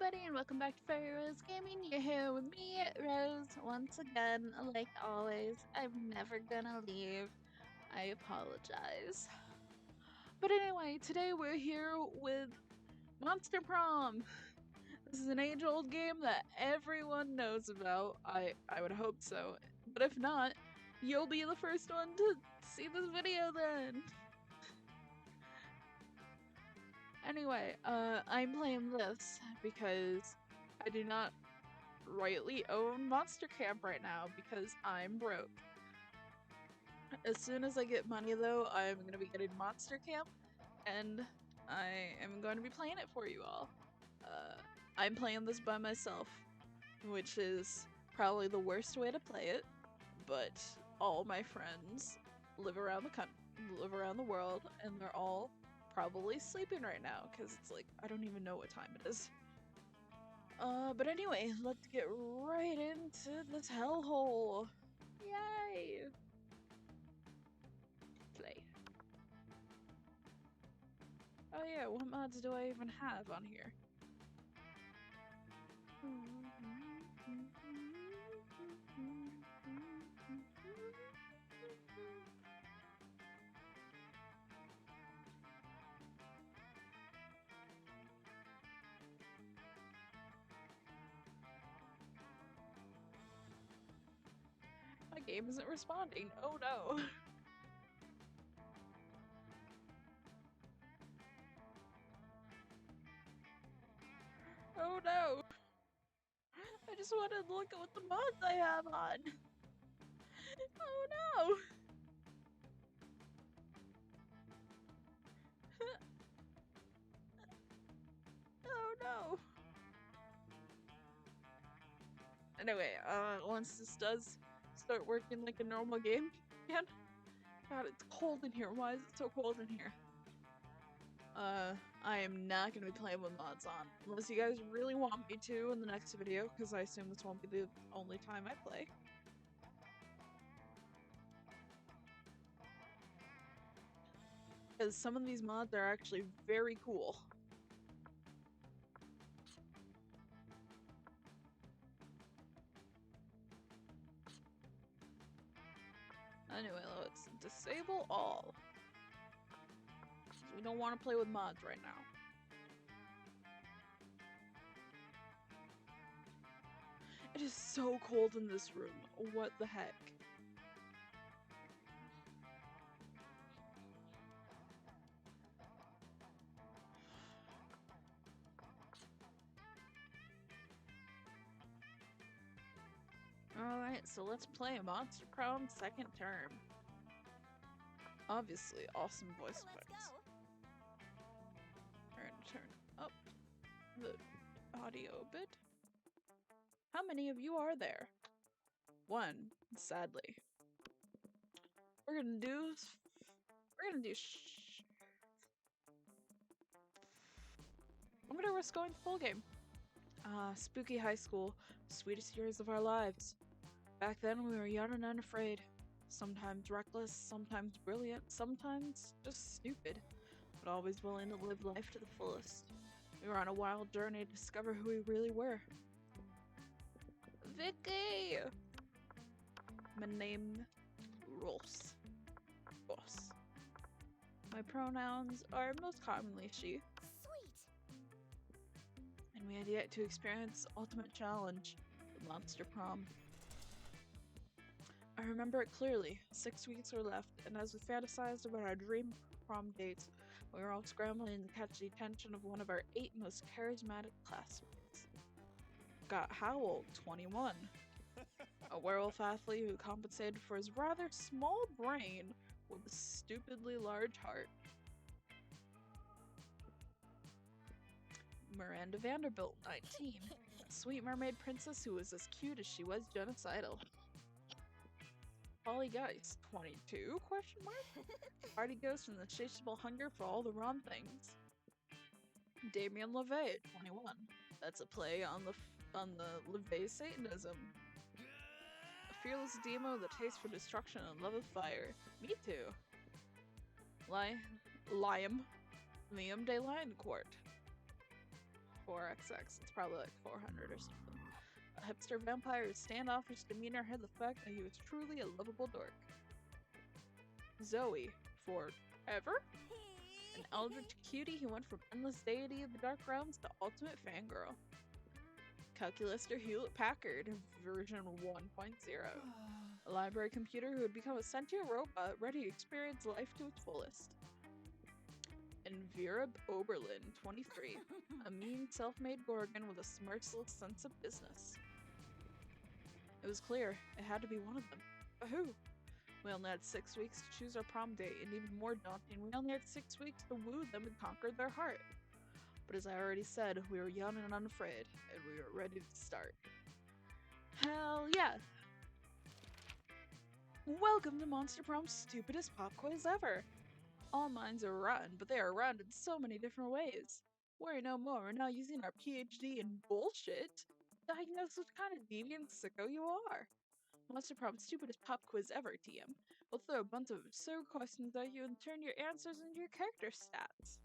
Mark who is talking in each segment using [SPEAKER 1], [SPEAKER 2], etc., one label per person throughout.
[SPEAKER 1] everybody, and welcome back to Fairy Rose Gaming. You're here with me, Rose, once again, like always. I'm never gonna leave. I apologize. But anyway, today we're here with Monster Prom. This is an age-old game that everyone knows about. I would hope so. But if not, you'll be the first one to see this video then. Anyway, I'm playing this because I do not rightly own Monster Camp right now because I'm broke. As soon as I get money though, I'm gonna be getting Monster Camp and I am going to be playing it for you all. I'm playing this by myself, which is probably the worst way to play it, but all my friends live around the world, and they're all probably sleeping right now because it's like I don't even know what time it is. But anyway, let's get right into this hellhole. Yay! Play. Oh yeah, what mods do I even have on here? My game isn't responding. Oh no. Oh no. I just wanted to look at what the mods I have on. Oh no. Oh no. Anyway, once this does start working like a normal game again. God, it's cold in here. Why is it so cold in here? I am not gonna be playing with mods on. Unless you guys really want me to in the next video, because I assume this won't be the only time I play. Because some of these mods are actually very cool. Anyway, let's disable all. We don't want to play with mods right now. It is so cold in this room. What the heck? Alright, so let's play Monster Prom second term. Obviously, awesome voice effects. Turn up the audio a bit. How many of you are there? One, sadly. We're gonna do I'm gonna risk going full game. Spooky high school, sweetest years of our lives. Back then we were young and unafraid. Sometimes reckless, sometimes brilliant, sometimes just stupid, but always willing to live life to the fullest. We were on a wild journey to discover who we really were. Vicky! My name Ross. Ross. My pronouns are most commonly she.
[SPEAKER 2] Sweet.
[SPEAKER 1] And we had yet to experience the ultimate challenge, the Monster Prom. I remember it clearly. 6 weeks were left, and as we fantasized about our dream prom dates, we were all scrambling to catch the attention of one of our 8 most charismatic classmates. Got how old? 21. A werewolf athlete who compensated for his rather small brain with a stupidly large heart. Miranda Vanderbilt, 19. A sweet mermaid princess who was as cute as she was genocidal. Polly Geist, 22? Question mark? Party ghost and the insatiable hunger for all the wrong things. Damien LeVay, 21. That's a play on the LeVay Satanism. A fearless demo with a taste for destruction and love of fire. Me too. Liam de Lioncourt. 4XX. It's probably like 400 or something. A hipster vampire's standoffish demeanor hid the fact that he was truly a lovable dork. Zoe. Forever? An eldritch cutie who went from endless deity of the dark realms to ultimate fangirl. Calculister Hewlett-Packard, version 1.0. A library computer who had become a sentient robot ready to experience life to its fullest. And Vera Oberlin, 23. A mean, self-made Gorgon with a merciless sense of business. It was clear, it had to be one of them. But who? We only had 6 weeks to choose our prom date, and even more daunting, we only had 6 weeks to woo them and conquer their heart. But as I already said, we were young and unafraid, and we were ready to start. Hell yeah! Welcome to Monster Prom's stupidest pop quiz ever! All minds are rotten, but they are rotten in so many different ways. Worry no more, we're now using our PhD in bullshit to diagnose what kind of deviant sicko you are. Monster Prom's stupidest pop quiz ever, TM. We'll throw a bunch of absurd questions at you and turn your answers into your character stats.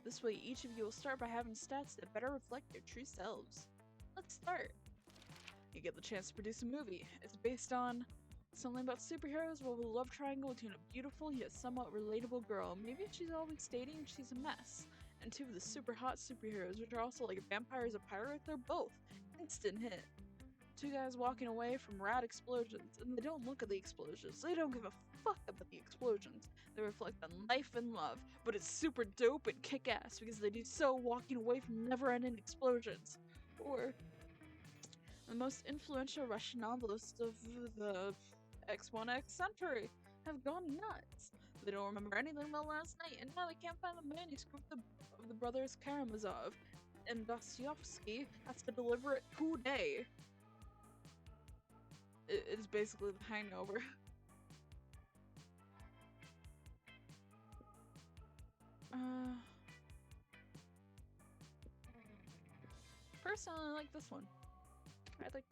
[SPEAKER 1] This way, each of you will start by having stats that better reflect your true selves. Let's start. You get the chance to produce a movie. It's based on something about superheroes with a love triangle between a beautiful yet somewhat relatable girl. Maybe she's always stating she's a mess. And 2 of the super hot superheroes, which are also like vampires or pirates, they're both. Instant hit. 2 guys walking away from rad explosions, and they don't look at the explosions. They don't give a fuck about the explosions. They reflect on life and love, but it's super dope and kick-ass because they do so walking away from never-ending explosions. Or the most influential Russian novelists of the X1X century have gone nuts. They don't remember anything about last night, and now they can't find the manuscript of the brothers Karamazov, and Dostoevsky has to deliver it today. It's basically the hangover. Personally, I like this one. I like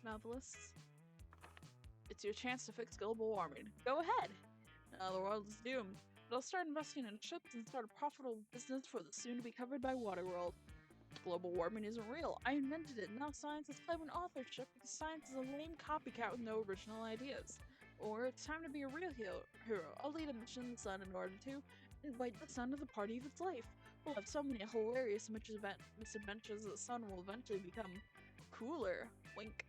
[SPEAKER 1] novelists. It's your chance to fix global warming. Go ahead! Now the world is doomed, but I'll start investing in ships and start a profitable business for the soon-to-be covered by Waterworld. Global warming isn't real. I invented it, and now science is claiming authorship because science is a lame copycat with no original ideas. Or it's time to be a real hero. I'll lead a mission to the sun in order to invite the sun to the party of its life. We'll have so many hilarious misadventures that the sun will eventually become cooler. Wink.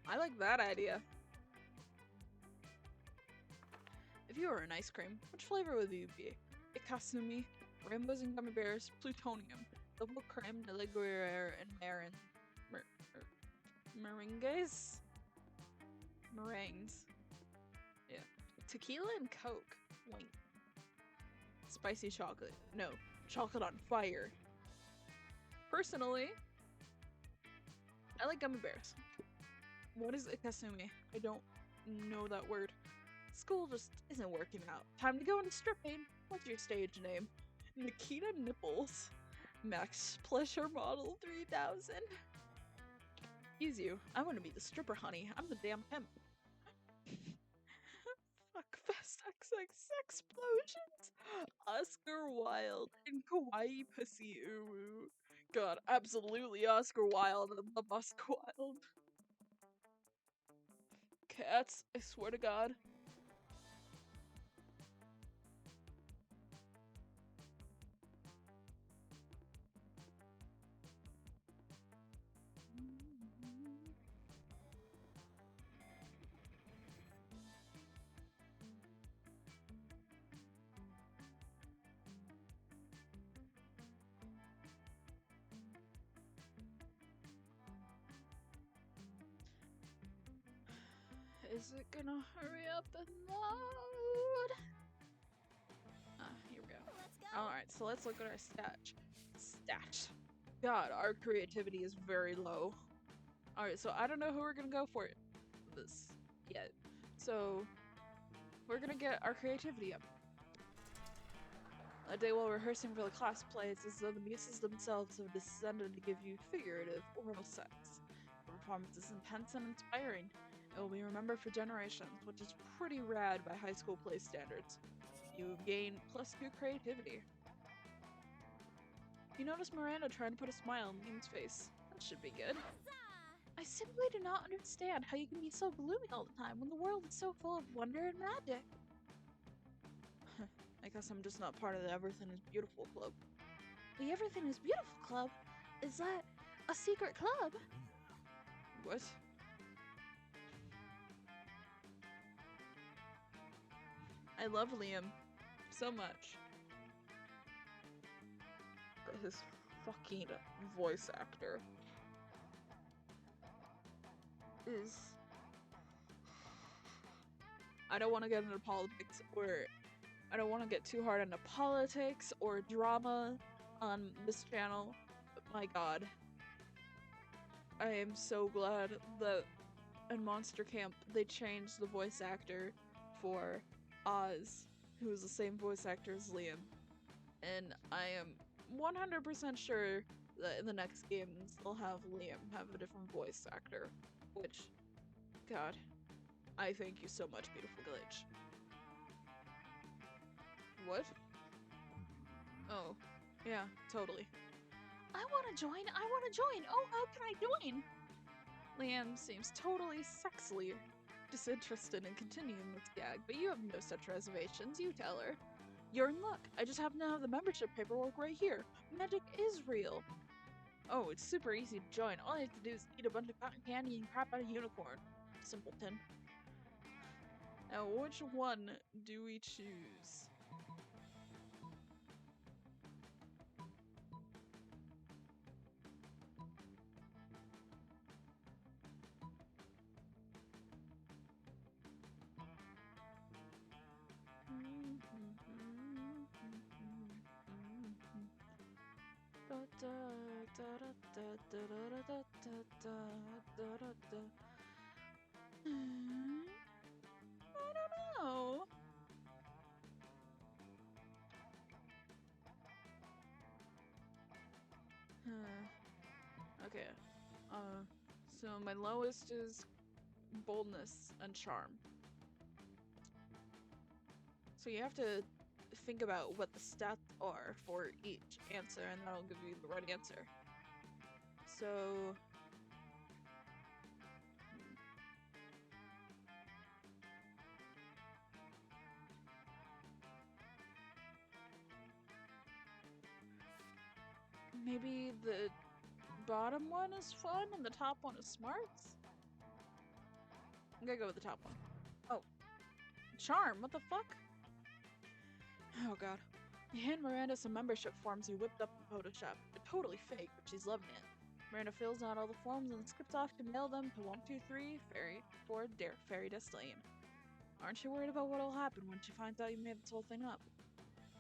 [SPEAKER 1] I like that idea. If you were an ice cream, which flavor would you be? Ikasumi, rainbows and gummy bears, plutonium, double creme de la Gruyere, and meringues? Meringues. Yeah. Tequila and Coke. Wink. Spicy chocolate. No. Chocolate on fire. Personally, I like gummy bears. What is Ikasumi? I don't know that word. School just isn't working out. Time to go into stripping. What's your stage name? Nikita Nipples. Max Pleasure Model 3000. Excuse you. I want to be the stripper, honey. I'm the damn pimp. Fuck Fest XX Explosions. Oscar Wilde and Kawaii Pussy Uwu. God, absolutely Oscar Wilde. I love Oscar Wilde. Cats, I swear to God. Is it gonna hurry up and load? Here we go. Alright, so let's look at our stats. God, our creativity is very low. Alright, so I don't know who we're gonna go for this yet. So, we're gonna get our creativity up. A day while rehearsing for the class play, it's as though the muses themselves have descended to give you figurative oral sex. The performance is intense and inspiring. It will be remembered for generations, which is pretty rad by high school play standards. You gain +2 creativity. You notice Miranda trying to put a smile on Liam's face. That should be good. I simply do not understand how you can be so gloomy all the time when the world is so full of wonder and magic. I guess I'm just not part of the Everything is Beautiful club. The Everything is Beautiful club? Is that a secret club? What? I love Liam so much. But his fucking voice actor is... I don't want to get into politics, or I don't want to get too hard into politics or drama on this channel, but my god. I am so glad that in Monster Camp they changed the voice actor for Oz, who is the same voice actor as Liam. And I am 100% sure that in the next games they'll have Liam have a different voice actor. Which, god, I thank you so much, beautiful glitch. What? Oh, yeah, totally. I wanna join! I wanna join! Oh, how can I join? Liam seems totally sexily disinterested in continuing this gag, but you have no such reservations, you tell her. You're in luck. I just happen to have the membership paperwork right here. Magic is real. Oh, it's super easy to join. All I have to do is eat a bunch of cotton candy and crap out a unicorn. Simpleton. Now, which one do we choose? I don't know. Okay. So my lowest is boldness and charm. So you have to think about what the stats are for each answer, and that'll give you the right answer. So... maybe the bottom one is fun and the top one is smarts? I'm gonna go with the top one. Oh. Charm, what the fuck? Oh god. You hand Miranda some membership forms you whipped up in Photoshop. They're totally fake, but she's loving it. Miranda fills out all the forms and skips off to mail them to 123 Fairy Dust Lane. Aren't you worried about what'll happen when she finds out you made this whole thing up?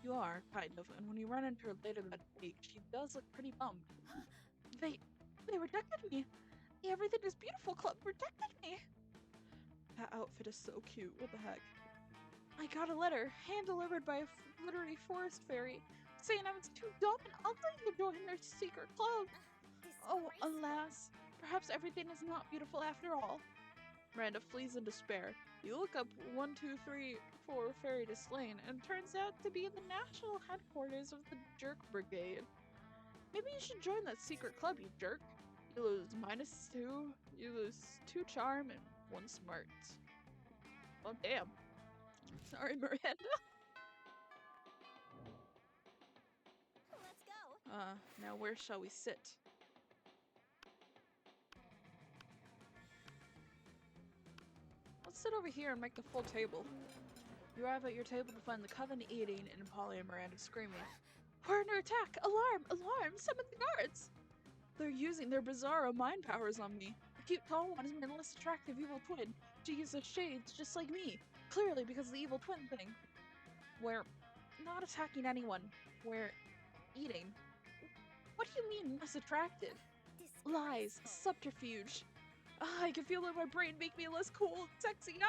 [SPEAKER 1] You are, kind of, and when you run into her later that week, she does look pretty bummed. They rejected me! The Everything is Beautiful club rejected me! That outfit is so cute, what the heck? I got a letter, hand-delivered by a literary forest fairy, saying I was too dumb and ugly to join their secret club. Oh, alas, perhaps everything is not beautiful after all. Miranda flees in despair. You look up 123 Fairy Dust Lane, and it turns out to be the national headquarters of the Jerk Brigade. Maybe you should join that secret club, you jerk. You lose -2, you lose 2 charm, and 1 smart. Well, damn. Sorry, Miranda.
[SPEAKER 2] Let's go.
[SPEAKER 1] Now where shall we sit? Let's sit over here and make the full table. You arrive at your table to find the coven eating and Polly and Miranda screaming. We're under attack! Alarm! Alarm! Summon the guards! They're using their bizarro mind powers on me. The cute tall one is my less attractive evil twin. She uses shades just like me. Clearly because of the evil twin thing. We're not attacking anyone. We're eating. What do you mean less attractive? Lies. Subterfuge. I can feel it in my brain make me less cool. Sexy.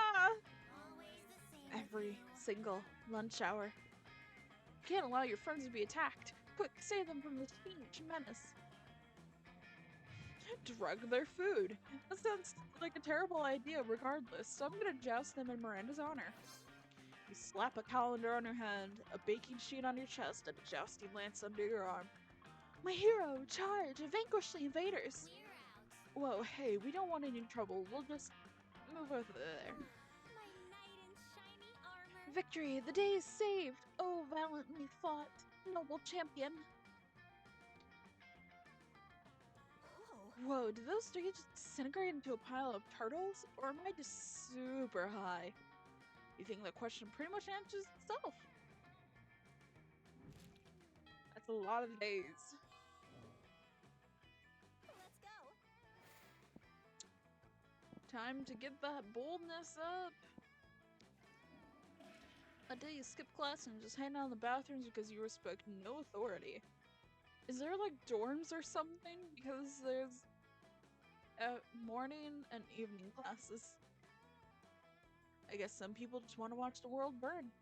[SPEAKER 1] Every single lunch hour. You can't allow your friends to be attacked. Quick, save them from this huge menace. Drug their food. That sounds like a terrible idea regardless, so I'm gonna joust them in Miranda's honor. You slap a calendar on your hand, a baking sheet on your chest, and a jousting lance under your arm. My hero, charge! Vanquish the invaders! Whoa, hey, we don't want any trouble. We'll just move over there.
[SPEAKER 2] My knight in shiny armor.
[SPEAKER 1] Victory! The day is saved! Oh, valiantly fought, noble champion! Whoa, did those three just disintegrate into a pile of turtles? Or am I just super high? You think that question pretty much answers itself. That's a lot of days.
[SPEAKER 2] Let's go.
[SPEAKER 1] Time to get that boldness up. A day you skip class and just hang out in the bathrooms because you respect no authority. Is there like dorms or something? Because there's morning and evening classes. I guess some people just want to watch the world burn.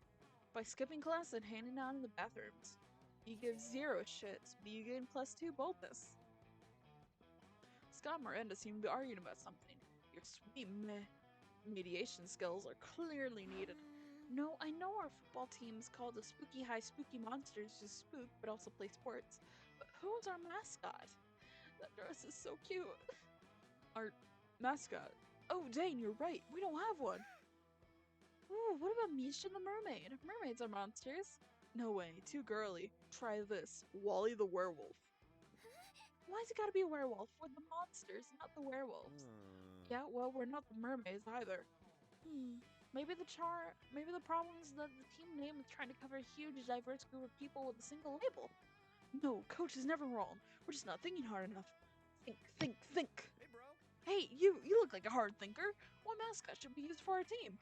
[SPEAKER 1] By skipping class and hanging out in the bathrooms. You give 0 shits, but you gain +2 boldness. Scott and Miranda seem to be arguing about something. Your sweet mediation skills are clearly needed. No, I know our football team is called the Spooky High Spooky Monsters to spook, but also play sports. But who's our mascot? That dress is so cute. Our mascot. Oh, dang, you're right. We don't have one. Ooh, what about Misha the mermaid? Mermaids are monsters. No way, too girly. Try this. Wally the werewolf. Why's it gotta be a werewolf? We're the monsters, not the werewolves. Yeah, well, we're not the mermaids either. Maybe the problem is that the team name is trying to cover a huge, diverse group of people with a single label. No, coach is never wrong. We're just not thinking hard enough. Think.
[SPEAKER 3] Hey, bro.
[SPEAKER 1] Hey, you look like a hard thinker. What mascot should we use for our team?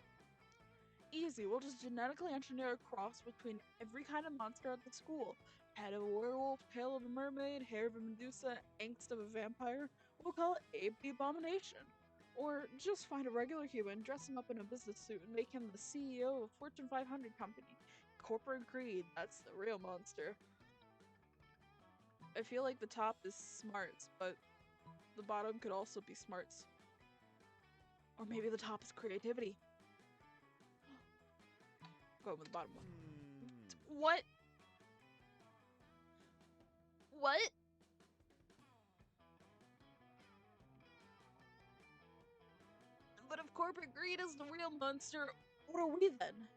[SPEAKER 1] Easy, we'll just genetically engineer a cross between every kind of monster at the school. Head of a werewolf, tail of a mermaid, hair of a Medusa, angst of a vampire. We'll call it Abe the Abomination. Or just find a regular human, dress him up in a business suit, and make him the CEO of a Fortune 500 company. Corporate greed, that's the real monster. I feel like the top is smarts, but the bottom could also be smarts. Or maybe the top is creativity. Go with the bottom one. What? What? But if corporate greed is the real monster, what are we then?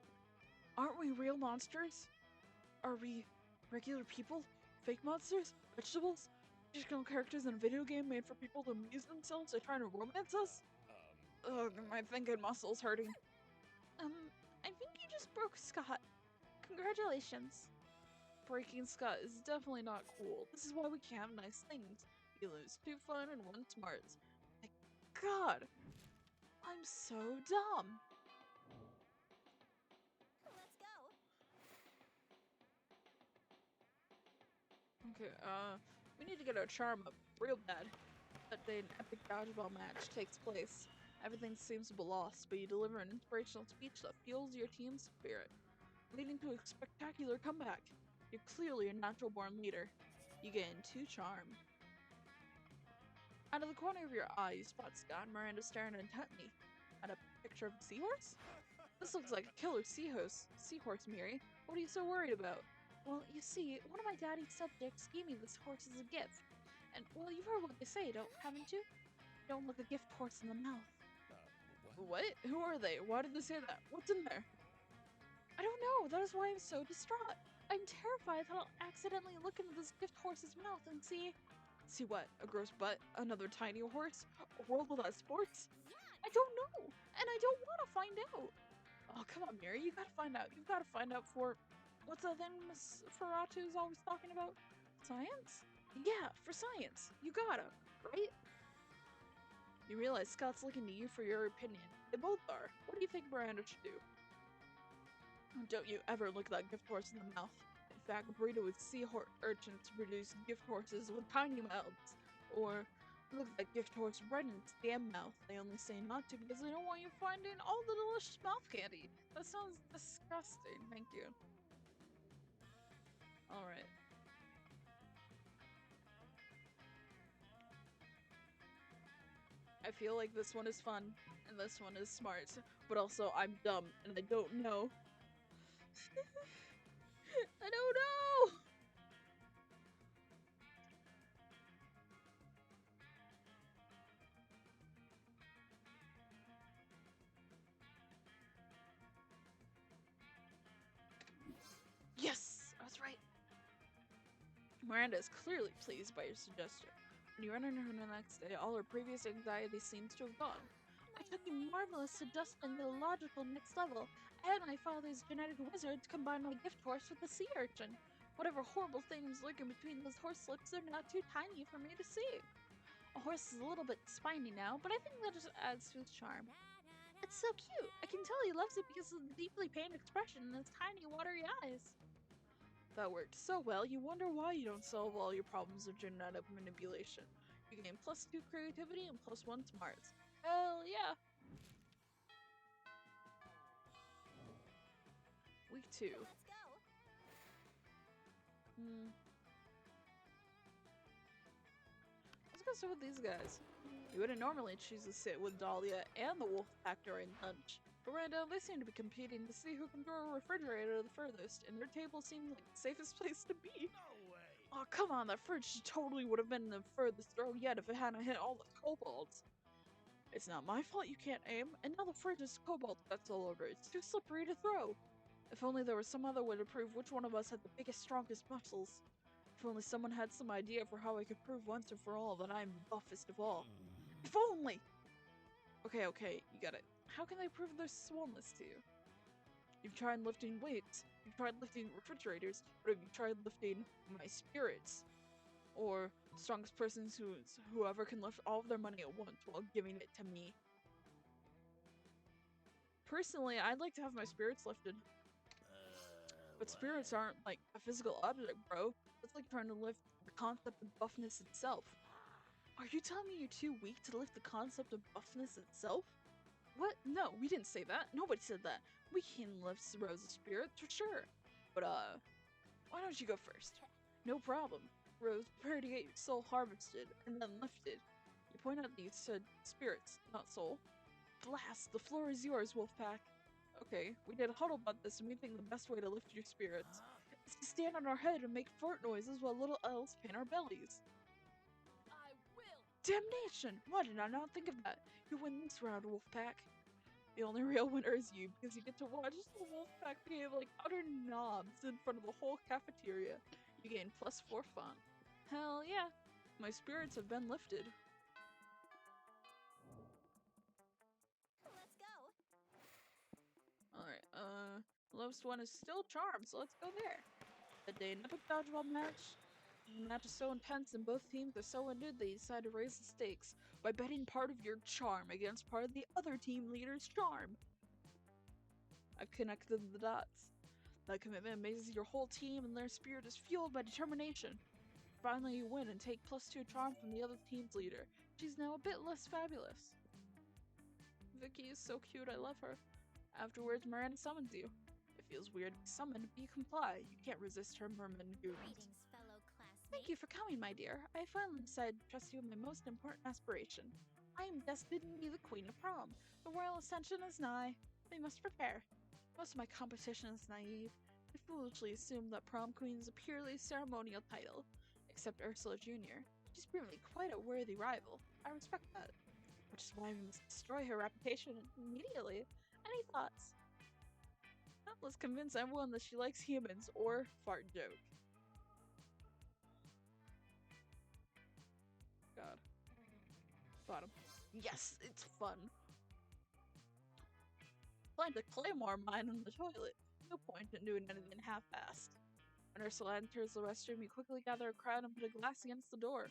[SPEAKER 1] Aren't we real monsters? Are we regular people? Fake monsters? Vegetables? Fictional characters in a video game made for people to amuse themselves or trying to romance us? Ugh, my thinking muscles hurting. I think you just broke Scott. Congratulations. Breaking Scott is definitely not cool. This is why we can't have nice things. You lose 2 fun and 1 smarts. My god! I'm so dumb!
[SPEAKER 2] Let's go.
[SPEAKER 1] Okay, we need to get our charm up real bad. That day an epic dodgeball match takes place. Everything seems to be lost, but you deliver an inspirational speech that fuels your team's spirit, leading to a spectacular comeback. You're clearly a natural-born leader. You gain 2 charm. Out of the corner of your eye, you spot Scott and Miranda staring intently at a picture of a seahorse? This looks like a killer seahorse, Miri. What are you so worried about? Well, you see, one of my daddy's subjects gave me this horse as a gift. And, well, you've heard what they say, haven't you? Don't look a gift horse in the mouth. What? Who are they? Why did they say that? What's in there? I don't know. That is why I'm so distraught. I'm terrified that I'll accidentally look into this gift horse's mouth and see... See what? A gross butt? Another tiny horse? A world without sports? I don't know. And I don't want to find out. Oh, come on, Miri. You gotta find out. You've gotta find out for... What's that thing Miss Ferratu's always talking about? Science? Yeah, for science. You gotta, right? You realize Scott's looking to you for your opinion. They both are. What do you think Miranda should do? Don't you ever look that gift horse in the mouth. In fact, breed it with sea urchins to produce gift horses with tiny mouths. Or look at that gift horse right in its damn mouth. They only say not to because they don't want you finding all the delicious mouth candy. That sounds disgusting. Thank you. Alright. I feel like this one is fun, and this one is smart, but also I'm dumb, and I don't know. I don't know! Yes! I was right! Miranda is clearly pleased by your suggestion. When you return her the next day, all her previous anxiety seems to have gone. I took a marvelous suggestion to the logical next level. I had my father's genetic wizard to combine my gift horse with the sea urchin. Whatever horrible things lurking between those horse lips are not too tiny for me to see. A horse is a little bit spiny now, but I think that just adds to his charm. It's so cute. I can tell he loves it because of the deeply pained expression in his tiny, watery eyes. That worked so well, you wonder why you don't solve all your problems of genetic manipulation. You gain +2 creativity and +1 smarts. Hell yeah! Week 2.
[SPEAKER 2] Let's go.
[SPEAKER 1] Let's go sit with these guys. You wouldn't normally choose to sit with Dahlia and the wolf pack during lunch. But Miranda, they seem to be competing to see who can throw a refrigerator the furthest, and their table seems like the safest place to be.
[SPEAKER 3] No way.
[SPEAKER 1] Oh, come on, that fridge totally would have been the furthest throw yet if it hadn't hit all the kobolds. It's not my fault you can't aim, and now the fridge has cobalt guts all over it. It's too slippery to throw. If only there was some other way to prove which one of us had the biggest, strongest muscles. If only someone had some idea for how I could prove once and for all that I am the buffest of all. If only! Okay, you got it. How can they prove their swollenness to you? You've tried lifting weights, you've tried lifting refrigerators, but have you tried lifting my spirits? Or strongest person whoever can lift all of their money at once while giving it to me. Personally, I'd like to have my spirits lifted. But spirits aren't like a physical object, bro. It's like trying to lift the concept of buffness itself. Are you telling me you're too weak to lift the concept of buffness itself? What? No, we didn't say that. Nobody said that. We can lift Rose's spirit for sure. But why don't you go first? No problem. Rose, prepare to get your soul harvested and then lifted. You point out that you said spirits, not soul. Blast! The floor is yours, Wolfpack. Okay, we did a huddle about this and we think the best way to lift your spirits is to stand on our head and make fart noises while little elves paint our bellies.
[SPEAKER 2] I will.
[SPEAKER 1] Damnation! Why did I not think of that? You win this round, Wolfpack. The only real winner is you because you get to watch the Wolfpack behave like utter knobs in front of the whole cafeteria. You gain +4 fun. Hell yeah! My spirits have been lifted.
[SPEAKER 2] Let's go.
[SPEAKER 1] Alright, lowest one is still charmed, so let's go there. The day in epic dodgeball match. The match is so intense and both teams are so ended they decide to raise the stakes by betting part of your charm against part of the other team leader's charm. I've connected the dots. That commitment amazes your whole team and their spirit is fueled by determination. Finally you win and take +2 charm from the other team's leader. She's now a bit less fabulous. Vicky is so cute, I love her. Afterwards, Miranda summons you. It feels weird to be summoned, but you comply. You can't resist her merman goons.
[SPEAKER 2] Greetings, fellow classmates.
[SPEAKER 1] Thank you for coming, my dear. I finally decided to trust you with my most important aspiration. I am destined to be the Queen of Prom. The royal ascension is nigh. We must prepare. Most of my competition is naive. I foolishly assumed that Prom Queen is a purely ceremonial title. Except Ursula Jr. She's really quite a worthy rival. I respect that. Which is why we must destroy her reputation immediately. Any thoughts? Well, let's convince everyone that she likes humans, or fart joke. God. Bottom. Yes, it's fun. Plant a claymore mine in the toilet. No point in doing anything half-assed. When Ursula enters the restroom, you quickly gather a crowd and put a glass against the door.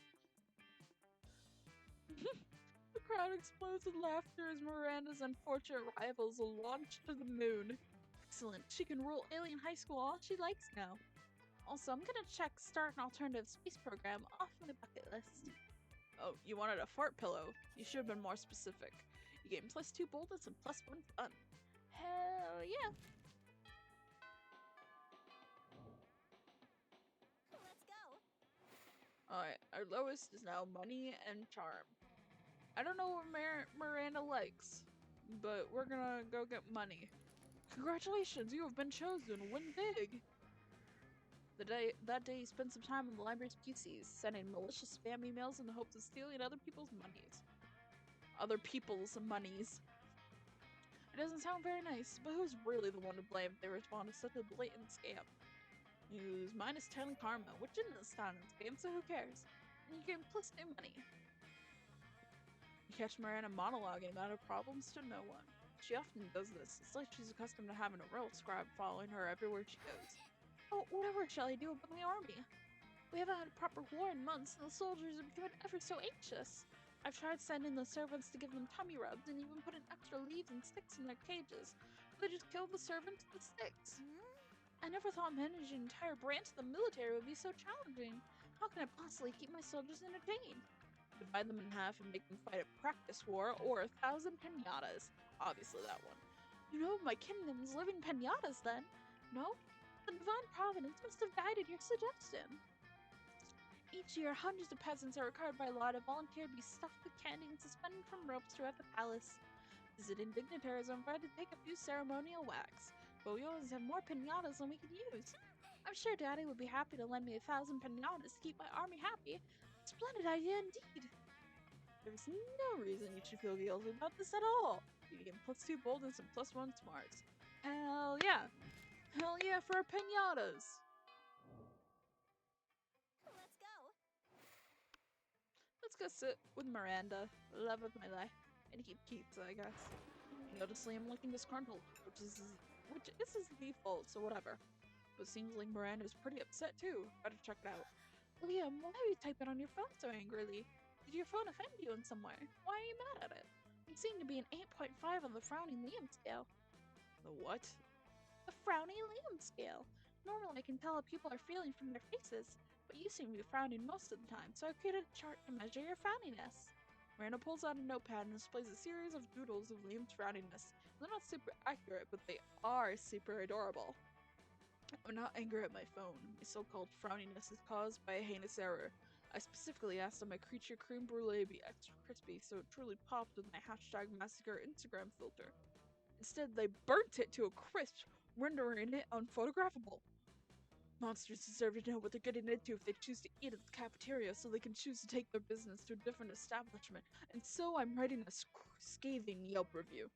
[SPEAKER 1] The crowd explodes with laughter as Miranda's unfortunate rivals will launch to the moon. Excellent. She can rule Alien High School all she likes now. Also, I'm gonna check start an alternative space program off my bucket list. Oh, you wanted a fart pillow? You should have been more specific. You gain +2 boldness and +1 fun. Hell yeah!
[SPEAKER 2] Let's go.
[SPEAKER 1] Alright, our lowest is now money and charm. I don't know what Miranda likes, but we're gonna go get money. Congratulations, you have been chosen. Win big. That day, he spent some time in the library's PCs, sending malicious spam emails in the hopes of stealing other people's monies. Other people's monies. It doesn't sound very nice, but who's really the one to blame if they respond to such a blatant scam? Use -10 karma, which isn't a stunning scam, so who cares? And you gain plus new money. You catch Miranda monologuing about her problems to no one. She often does this. It's like she's accustomed to having a real scribe following her everywhere she goes. Oh, whatever shall I do about my army? We haven't had a proper war in months, and the soldiers are becoming ever so anxious. I've tried sending the servants to give them tummy rubs and even putting extra leaves and sticks in their cages, but they just kill the servants with the sticks. I never thought managing an entire branch of the military would be so challenging. How can I possibly keep my soldiers entertained? Divide them in half and make them fight a practice war or 1,000 pinatas. Obviously that one. You know, my kingdom's living pinatas then. No? The divine providence must have guided your suggestion. Each year, hundreds of peasants are required by law to volunteer to be stuffed with candy and suspended from ropes throughout the palace. Visiting dignitaries are invited to take a few ceremonial whacks, but we always have more pinatas than we can use. I'm sure Daddy would be happy to lend me 1,000 pinatas to keep my army happy. Splendid idea indeed. There's no reason you should feel guilty about this at all. You gain +2 boldness and +1 smarts. Hell yeah. Hell yeah for our pinatas.
[SPEAKER 2] Let's go.
[SPEAKER 1] Let's go sit with Miranda, love of my life, and eat pizza, I guess. You notice Liam looking disgruntled, which is his default, so whatever. But it seems like Miranda's pretty upset too. Better check it out. Liam, why are you typing on your phone so angrily? Did your phone offend you in some way? Why are you mad at it? You seem to be an 8.5 on the frowning Liam scale. The what? The frowning Liam scale. Normally I can tell how people are feeling from their faces, but you seem to be frowning most of the time, so I created a chart to measure your frowniness. Miranda pulls out a notepad and displays a series of doodles of Liam's frowniness. They're not super accurate, but they are super adorable. I'm not angry at my phone. My so-called frowniness is caused by a heinous error. I specifically asked that my creature creme brulee be extra crispy so it truly popped with my #massacre Instagram filter. Instead, they burnt it to a crisp, rendering it unphotographable. Monsters deserve to know what they're getting into if they choose to eat at the cafeteria so they can choose to take their business to a different establishment, and so I'm writing a scathing Yelp review.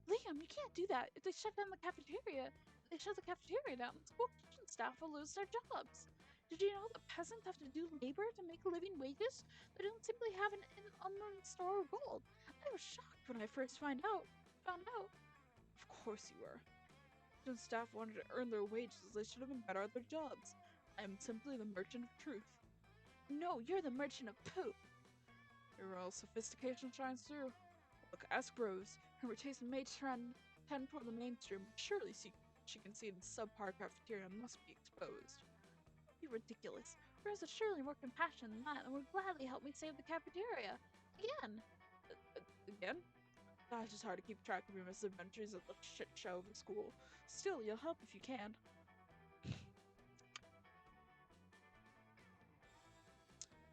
[SPEAKER 1] Liam, you can't do that. If they shut down the cafeteria, they shut the cafeteria down, the school kitchen staff will lose their jobs. Did you know that peasants have to do labor to make living wages? They don't simply have an unlimited store of gold. I was shocked when I first found out. Of course you were. If staff wanted to earn their wages, they should have been better at their jobs. I am simply the merchant of truth. No, you're the merchant of poop. Your royal sophistication shines through. Look, ask Rose. Her taste may tend toward the mainstream, but surely she can see the subpar cafeteria must be exposed. You're ridiculous. Rose is surely more compassionate than that and would gladly help me save the cafeteria. Again. Again? God, it's just hard to keep track of your misadventures at the shit show of the school. Still, you'll help if you can.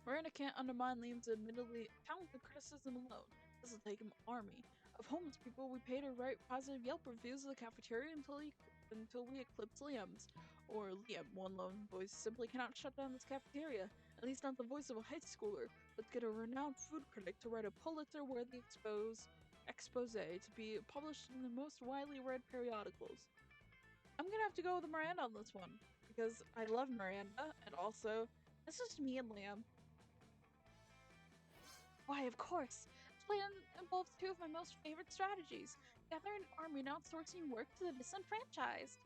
[SPEAKER 1] Miranda can't undermine Liam's admittedly talented criticism alone. This will take an army of homeless people we pay to write positive Yelp reviews of the cafeteria until we eclipse Liam's. Or Liam, one lone voice, simply cannot shut down this cafeteria. At least not the voice of a high schooler. Let's get a renowned food critic to write a Pulitzer-worthy expose to be published in the most widely read periodicals. I'm gonna have to go with Miranda on this one, because I love Miranda, and also, it's just me and Liam. Why, of course! This plan involves two of my most favorite strategies, gathering an army and outsourcing work to the disenfranchised.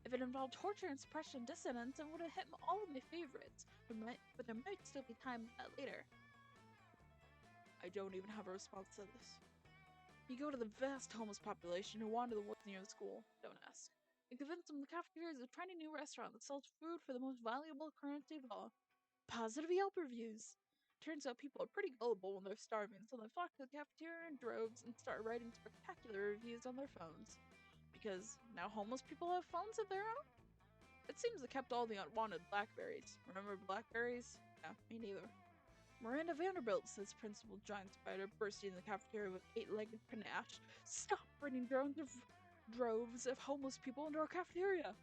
[SPEAKER 1] If it involved torture and suppression and dissidents, it would have hit all of my favorites, but there might still be time for that later. I don't even have a response to this. You go to the vast homeless population who wander the woods near the school, don't ask, and convince them the cafeteria is a trendy new restaurant that sells food for the most valuable currency of all. Positive Yelp reviews! Turns out people are pretty gullible when they're starving, so they flock to the cafeteria in droves and start writing spectacular reviews on their phones. Because now homeless people have phones of their own? It seems they kept all the unwanted blackberries. Remember blackberries? Yeah, me neither. Miranda Vanderbilt, says Principal Giant Spider, bursting in the cafeteria with 8-legged panache. Stop writing droves of homeless people into our cafeteria.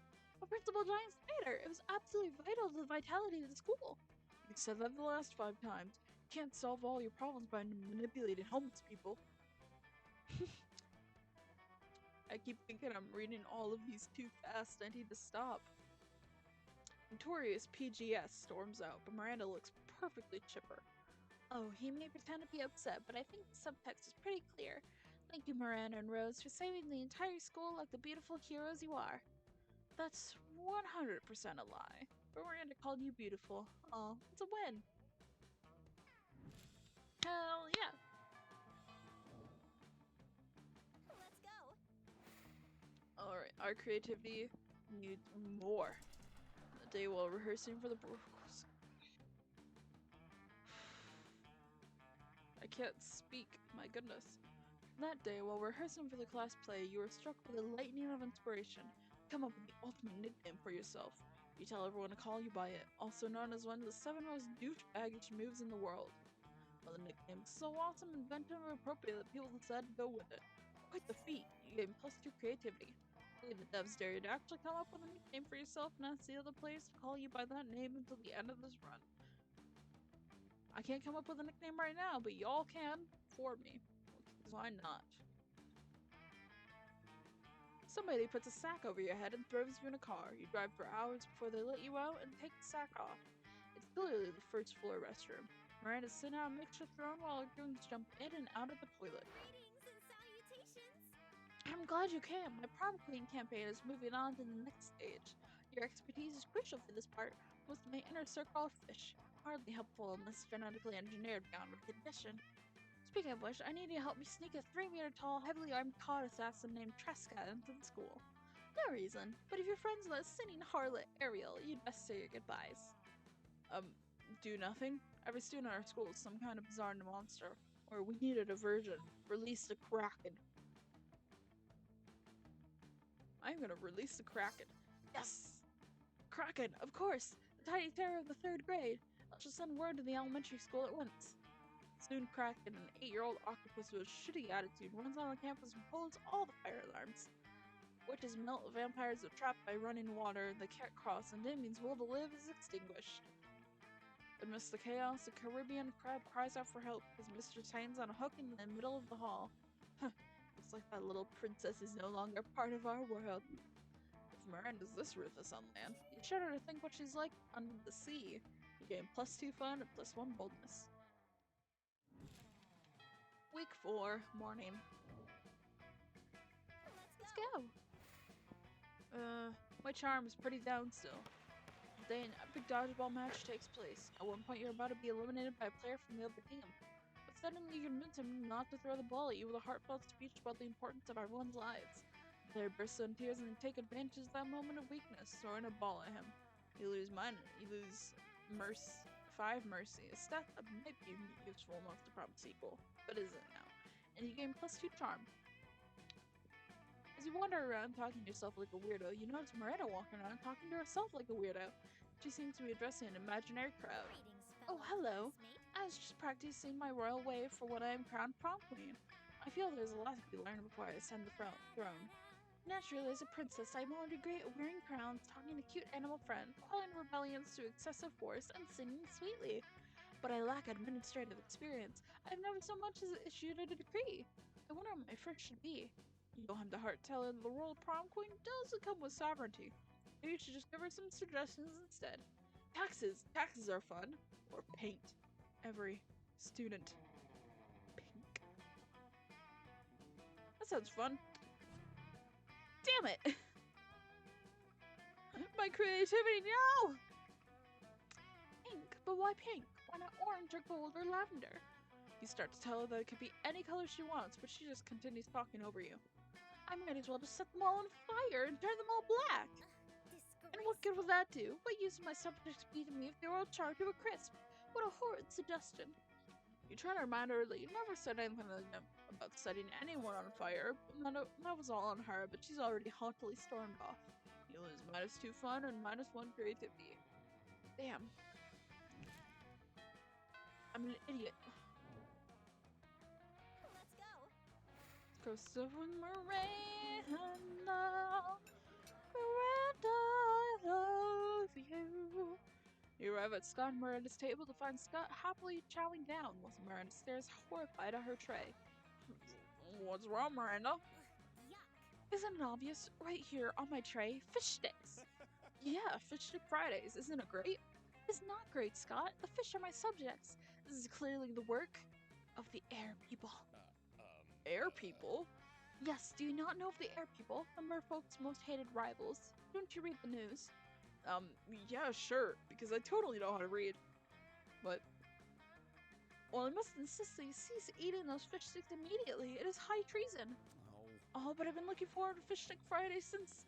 [SPEAKER 1] A principal giant spider. It was absolutely vital to the vitality of the school. You said that the last 5 times. You can't solve all your problems by manipulating homeless people. I keep thinking I'm reading all of these too fast. I need to stop. Notorious PGS storms out, but Miranda looks perfectly chipper. Oh, he may pretend to be upset, but I think the subtext is pretty clear. Thank you, Miranda and Rose, for saving the entire school like the beautiful heroes you are. That's 100% a lie. But Miranda called you beautiful. Oh, it's a win. Hell yeah.
[SPEAKER 2] Let's go.
[SPEAKER 1] Alright, our creativity needs more. The day while rehearsing for the I can't speak, my goodness. That day, while rehearsing for the class play, you were struck with a lightning of inspiration. Come up with the ultimate nickname for yourself. You tell everyone to call you by it, also known as one of the 7 most douchebaggish moves in the world. Well, the nickname is so awesome, inventive, and appropriate that people decided to go with it. Quite the feat. You gave +2 creativity. Really, the devs dare you to actually come up with a nickname for yourself and ask the other players to call you by that name until the end of this run. I can't come up with a nickname right now, but y'all can for me. Why not? Somebody puts a sack over your head and throws you in a car. You drive for hours before they let you out and take the sack off. It's clearly the first floor restroom. Miranda's sitting on a mixture throne while her goons jump in and out of the toilet.
[SPEAKER 2] Greetings and salutations.
[SPEAKER 1] I'm glad you came. My prom queen campaign is moving on to the next stage. Your expertise is crucial for this part. Most of my inner circle of fish. Hardly helpful in this genetically engineered beyond recognition. Speaking of which, I need you to help me sneak a 3-meter-tall, heavily armed cod assassin named Tresca into the school. No reason, but if you're friends with that sinning harlot, Ariel, you'd best say your goodbyes. Do nothing? Every student at our school is some kind of bizarre monster. Or we need a diversion. Release the Kraken. I'm gonna release the Kraken. Yes! Kraken, of course! The tiny terror of the 3rd grade! I shall send word to the elementary school at once. Soon Kraken, an 8-year-old octopus with a shitty attitude, runs on the campus and pulls all the fire alarms. Witches melt, vampires are trapped by running water, they can't cross, and Damien's will to live is extinguished. Amidst the chaos, the Caribbean crab cries out for help as Mistress hangs on a hook in the middle of the hall. Huh, looks like that little princess is no longer part of our world. If Miranda's this ruthless on land, you shudder to think what she's like under the sea. You gain +2 fun and +1 boldness. Week 4, morning. Let's go! My charm is pretty down still. Today an epic dodgeball match takes place. At one point you're about to be eliminated by a player from the other team. But suddenly you convince him not to throw the ball at you with a heartfelt speech about the importance of everyone's lives. The player bursts in tears and you take advantage of that moment of weakness, throwing a ball at him. You lose 5 mercy, a stat that might be useful enough to prompt sequel, but isn't now. And you gain +2 charm. As you wander around talking to yourself like a weirdo, you notice Miranda walking around talking to herself like a weirdo. She seems to be addressing an imaginary crowd.
[SPEAKER 2] Greetings,
[SPEAKER 1] Oh,
[SPEAKER 2] fellow
[SPEAKER 1] hello.
[SPEAKER 2] classmate.
[SPEAKER 1] I was just practicing my royal way for when I am crowned prom queen. I feel there's a lot to be learned before I ascend the throne. Naturally, as a princess, I'm only great at wearing crowns, talking to cute animal friends, quelling rebellions through excessive force, and singing sweetly. But I lack administrative experience. I've never so much as issued a decree. I wonder what my first should be. You don't have the heart telling the royal prom queen doesn't come with sovereignty. Maybe you should just give her some suggestions instead. Taxes! Taxes are fun. Or paint. Every student. Pink. That sounds fun. Damn it! My creativity, no! Pink, but why pink? Why not orange or gold or lavender? You start to tell her that it could be any color she wants, but she just continues talking over you. I might as well just set them all on fire and turn them all black! And what good will that do? What use would my subjects be to me if they were all charred to a crisp? What a horrid suggestion! You try to remind her that you never said anything about setting anyone on fire, and that was all on her, but she's already haughtily stormed off. You lose -2 fun and -1 creativity. Damn. I'm an idiot.
[SPEAKER 2] Let's go.
[SPEAKER 1] Coast of Miranda, Miranda, I love you. You arrive at Scott and Miranda's table to find Scott happily chowing down, while Miranda stares horrified at her tray. What's wrong, Miranda?
[SPEAKER 2] Yuck.
[SPEAKER 1] Isn't it obvious? Right here on my tray, fish sticks. Yeah, Fish Stick Fridays. Isn't it great? It's not great, Scott. The fish are my subjects. This is clearly the work of the air people. Air people? Yes, do you not know of the air people, the merfolk's most hated rivals? Don't you read the news? Yeah, sure, because I totally know how to read. But, well, I must insist that you cease eating those fish sticks immediately. It is high treason. Oh, but I've been looking forward to Fish Stick Friday since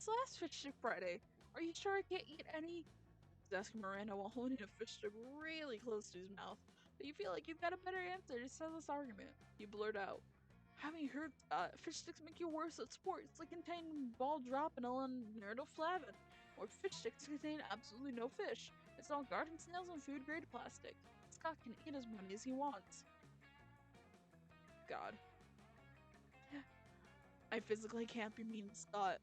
[SPEAKER 1] last Fish Stick Friday. Are you sure I can't eat any? He's asking Miranda while holding a fish stick really close to his mouth. But you feel like you've got a better answer to settle this argument. You blurt out. Haven't you heard fish sticks make you worse at sports, like containing ball dropanol and nerdoflavin, or fish sticks contain absolutely no fish. It's all garden snails and food grade plastic. Scott can eat as many as he wants. God. I physically can't be mean to Scott.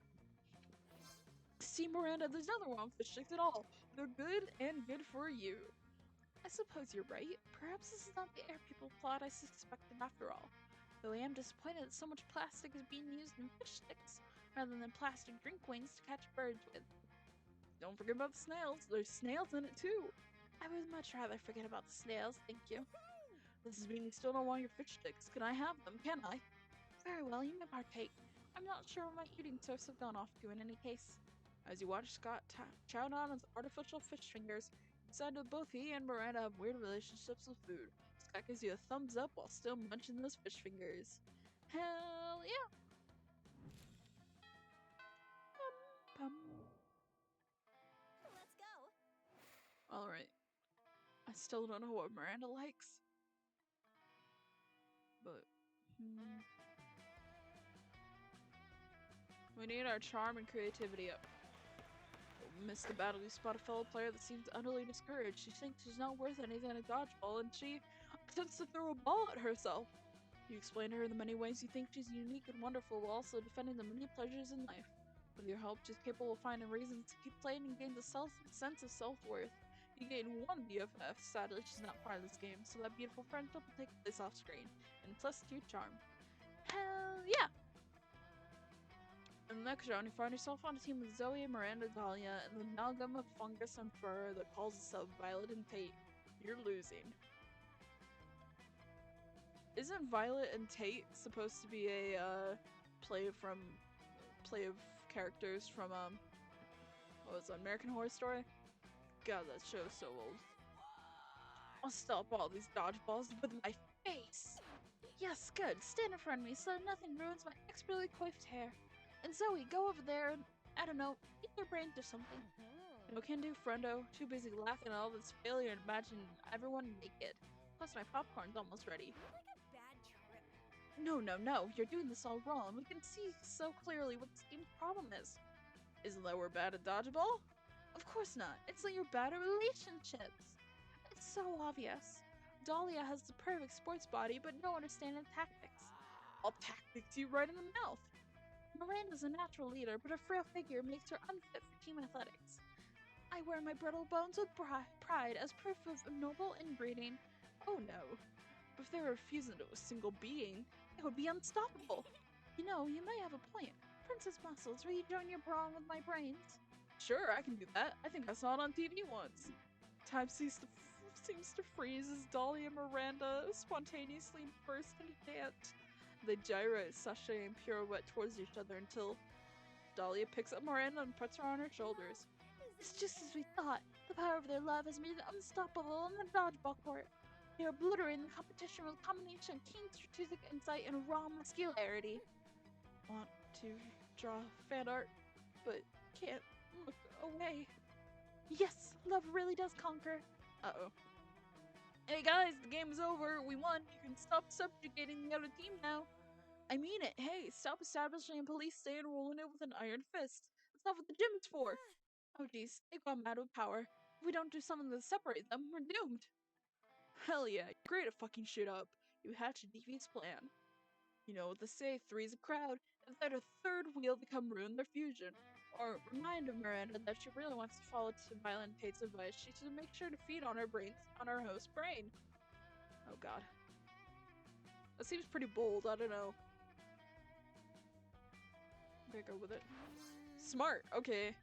[SPEAKER 1] See, Miranda, there's nothing wrong with fish sticks at all. They're good and good for you. I suppose you're right. Perhaps this is not the air people plot I suspected after all. Though I am disappointed that so much plastic is being used in fish sticks, rather than plastic drink wings to catch birds with. Don't forget about the snails. There's snails in it too. I would much rather forget about the snails, thank you. This is mean you still don't want your fish sticks. Can I have them, can I? Very well, you may partake. I'm not sure where my eating source have gone off to in any case. As you watch Scott chow down his artificial fish fingers, you decide that both he and Miranda have weird relationships with food. Scott gives you a thumbs up while still munching those fish fingers. Hell yeah! Pum, pum.
[SPEAKER 2] Let's go.
[SPEAKER 1] Alright. I still don't know what Miranda likes. But, we need our charm and creativity up. Missed the battle, you spot a fellow player that seems utterly discouraged. She thinks she's not worth anything in a dodgeball, and she attempts to throw a ball at herself. You explain to her the many ways you think she's unique and wonderful, while also defending the many pleasures in life. With your help, she's capable of finding reasons to keep playing and gains a sense of self-worth. You gain one BFF. Sadly, she's not part of this game, so that beautiful friendship will take place off screen. And plus, cute charm. Hell yeah! In the next round, you find yourself on a team with Zoe, Miranda, Dahlia, and the amalgam of fungus and fur that calls itself Violet and Tate. You're losing. Isn't Violet and Tate supposed to be a play of characters from what was it, American Horror Story? God, that show's so old. I'll stop all these dodgeballs with my face. Yes, good. Stand in front of me so nothing ruins my expertly coiffed hair. And Zoe, go over there and, I don't know, eat their brains or something. No can do, friendo. Too busy laughing at all this failure and imagining everyone naked. Plus, my popcorn's almost ready.
[SPEAKER 2] Like a bad trip.
[SPEAKER 1] No, you're doing this all wrong. We can see so clearly what this game's problem is. Isn't that we're bad at dodgeball? Of course not. It's that you're bad at relationships. It's so obvious. Dahlia has the perfect sports body, but no understanding of tactics. I'll tactics you right in the mouth. Miranda's a natural leader, but her frail figure makes her unfit for team athletics. I wear my brittle bones with pride as proof of noble inbreeding. Oh no. If they were fused into a single being, it would be unstoppable. You know, you may have a point. Princess Muscles, will you join your Prom with my brains? Sure, I can do that. I think I saw it on TV once. Time seems to freeze as Dahlia and Miranda spontaneously burst into dance. They gyrate, sashay, and pirouette towards each other until Dahlia picks up Miranda and puts her on her shoulders. It's just as we thought. The power of their love has made them unstoppable on the dodgeball court. They are obliterating the competition with a combination of keen strategic insight and raw muscularity. Want to draw fan art, but can't look away. Yes, love really does conquer. Uh-oh. Hey guys, the game is over. We won. You can stop subjugating the other team now. I mean it. Hey, stop establishing a police state and ruling it with an iron fist. That's not what the gym is for. Oh geez, they've gone mad with power. If we don't do something to separate them, we're doomed. Hell yeah, you're great at fucking shit up. You hatched a devious plan. You know what they say, three's a crowd. Instead a third wheel to come ruin their fusion. Or remind Miranda that she really wants to follow to Violent Tate's advice. She should make sure to feed on her host's brain. Oh god. That seems pretty bold, I don't know. I'm gonna go with it. Smart, okay.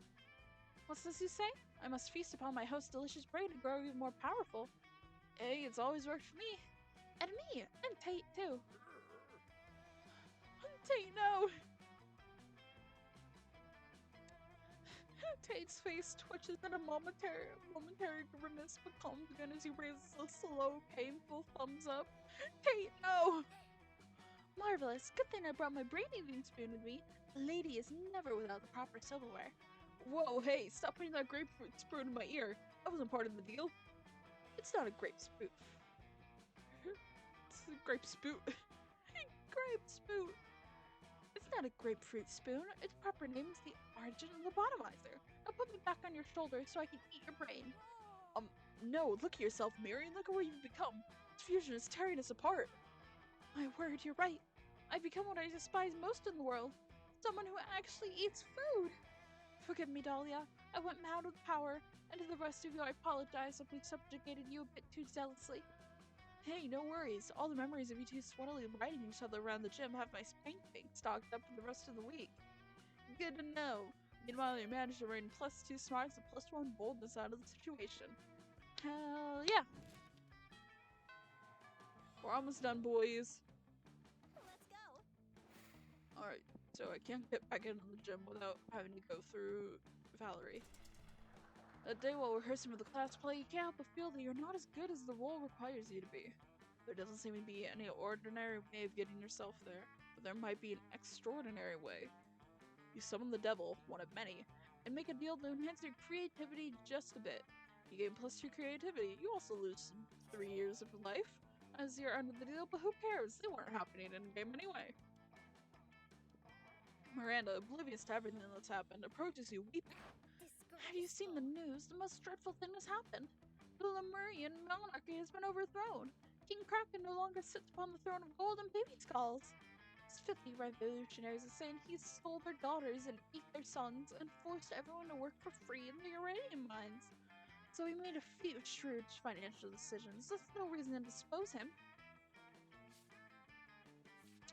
[SPEAKER 1] What's this you say? I must feast upon my host's delicious brain to grow even more powerful. Hey, it's always worked for me. And me! And Tate, too. Tate, no! Tate's face twitches in a momentary grimace, but calms again as he raises a slow, painful thumbs up. Tate, no! Marvelous. Good thing I brought my brain-eating spoon with me. A lady is never without the proper silverware. Whoa, hey, stop putting that grapefruit spoon in my ear. That wasn't part of the deal. It's not a grape spoon. It's a grape spoon. Grape spoon. It's not a grapefruit spoon. Its proper name is the Argent Lobotomizer. Now put me back on your shoulder so I can eat your brain. No, look at yourself, Mary. Look at where you've become. This fusion is tearing us apart. My word, you're right. I've become what I despise most in the world. Someone who actually eats food. Forgive me, Dahlia. I went mad with power, and to the rest of you I apologize if we subjugated you a bit too zealously. Hey, no worries. All the memories of you two sweatily riding each other around the gym have my spank bank stocked up for the rest of the week. Good to know. Meanwhile, you managed to rain +2 smarts and +1 boldness out of the situation. Hell yeah! We're almost done, boys.
[SPEAKER 2] Let's go.
[SPEAKER 1] Alright, so I can't get back into the gym without having to go through Valerie. That day while rehearsing for the class play, you can't help but feel that you're not as good as the role requires you to be. There doesn't seem to be any ordinary way of getting yourself there, but there might be an extraordinary way. You summon the devil, one of many, and make a deal to enhance your creativity just a bit. You gain +2 creativity, you also lose 3 years of life, as you're under the deal, but who cares? They weren't happening in the game anyway. Miranda, oblivious to everything that's happened, approaches you weeping. Have you seen the news? The most dreadful thing has happened. The Lemurian monarchy has been overthrown. King Kraken no longer sits upon the throne of gold and baby skulls. His 50 revolutionaries are saying he stole their daughters and ate their sons and forced everyone to work for free in the uranium mines. So he made a few shrewd financial decisions. That's no reason to dispose him.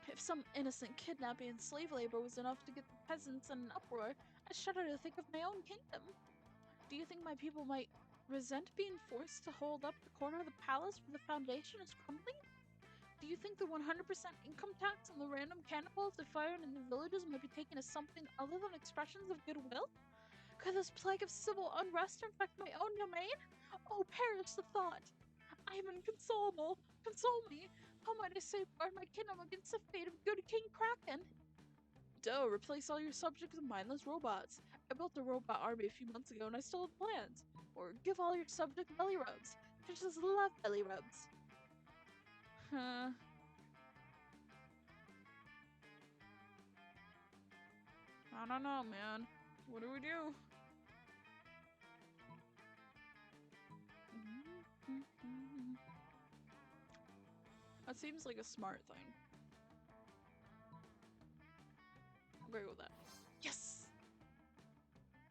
[SPEAKER 1] If some innocent kidnapping and slave labor was enough to get the peasants in an uproar, I shudder to think of my own kingdom. Do you think my people might resent being forced to hold up the corner of the palace where the foundation is crumbling? Do you think the 100% income tax on the random cannibals they fired in the villages might be taken as something other than expressions of goodwill? Could this plague of civil unrest infect my own domain? Oh, perish the thought! I am inconsolable. Console me. How might I safeguard my kingdom against the fate of good King Kraken? Duh, replace all your subjects with mindless robots. I built a robot army a few months ago and I still have plans. Or give all your subjects belly rubs. Fishes love belly rubs. Huh. I don't know, man. What do we do? That seems like a smart thing. I'm going with that. Yes!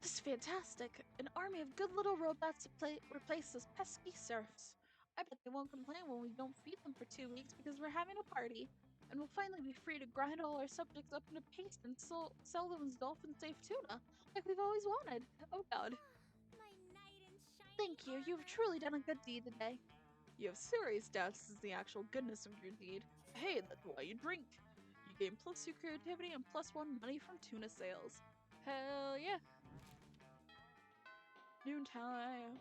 [SPEAKER 1] This is fantastic! An army of good little robots to replace those pesky serfs. I bet they won't complain when we don't feed them for 2 weeks because we're having a party. And we'll finally be free to grind all our subjects up into paste and sell them as dolphin-safe tuna, like we've always wanted. Oh god.
[SPEAKER 2] My knight in shining
[SPEAKER 1] Thank you, you've truly done a good deed today. You have serious doubts as the actual goodness of your deed. Hey, that's why you drink. You gain +2 creativity and +1 money from tuna sales. Hell yeah. Noontime.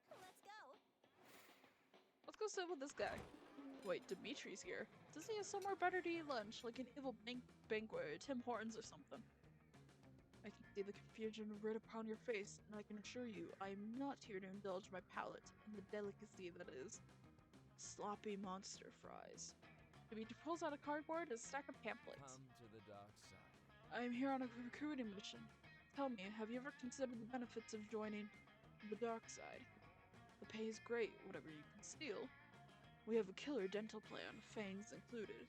[SPEAKER 2] Let's go.
[SPEAKER 1] Let's go sit with this guy. Wait, Dimitri's here. Does he have somewhere better to eat lunch, like an evil banquet or Tim Hortons or something? I can see the confusion writ upon your face, and I can assure you I am not here to indulge my palate in the delicacy that is sloppy monster fries. Dimitri pulls out a cardboard and a stack of pamphlets.
[SPEAKER 3] Come to the dark side.
[SPEAKER 1] I am here on a recruiting mission. Tell me, have you ever considered the benefits of joining the dark side? The pay is great, whatever you can steal. We have a killer dental plan, fangs included.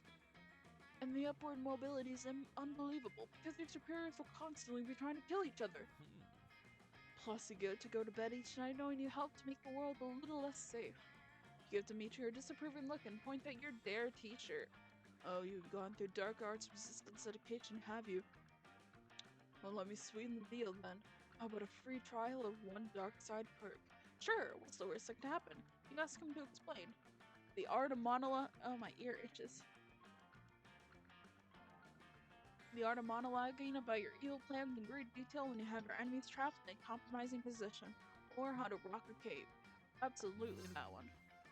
[SPEAKER 1] And the upward mobility is unbelievable because your superiors will constantly be trying to kill each other. Plus, you get to go to bed each night knowing you helped to make the world a little less safe. You give Demetri a disapproving look and point at your dare t-shirt. Oh, you've gone through dark arts resistance education, have you? Well, let me sweeten the deal then. How about a free trial of one dark side perk? Sure, what's the worst that could happen? You ask him to explain. The art of monologue. Oh, my ear itches. The art of monologuing about your evil plans in great detail when you have your enemies trapped in a compromising position. Or how to rock a cape. Absolutely that one.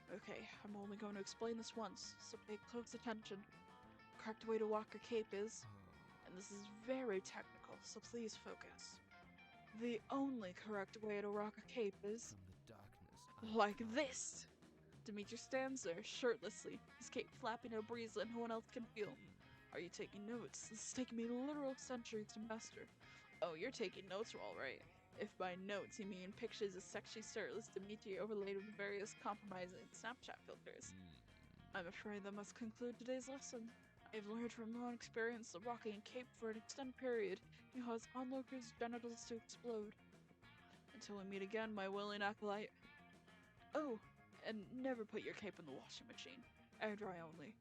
[SPEAKER 1] Okay, I'm only going to explain this once, so pay close attention. The correct way to walk a cape is, and this is very technical, so please focus. The only correct way to rock a cape is like this. Demetri stands there shirtlessly, his cape flapping in a breeze that no one else can feel. Are you taking notes? This is taking me literal centuries to master. Oh, you're taking notes all right. If by notes you mean pictures of sexy shirtless Demetri overlaid with various compromising Snapchat filters. I'm afraid that must conclude today's lesson. I've learned from long experience that rocking a cape for an extended period can cause onlookers' genitals to explode. Until we meet again, my willing acolyte. Oh, and never put your cape in the washing machine. Air dry only.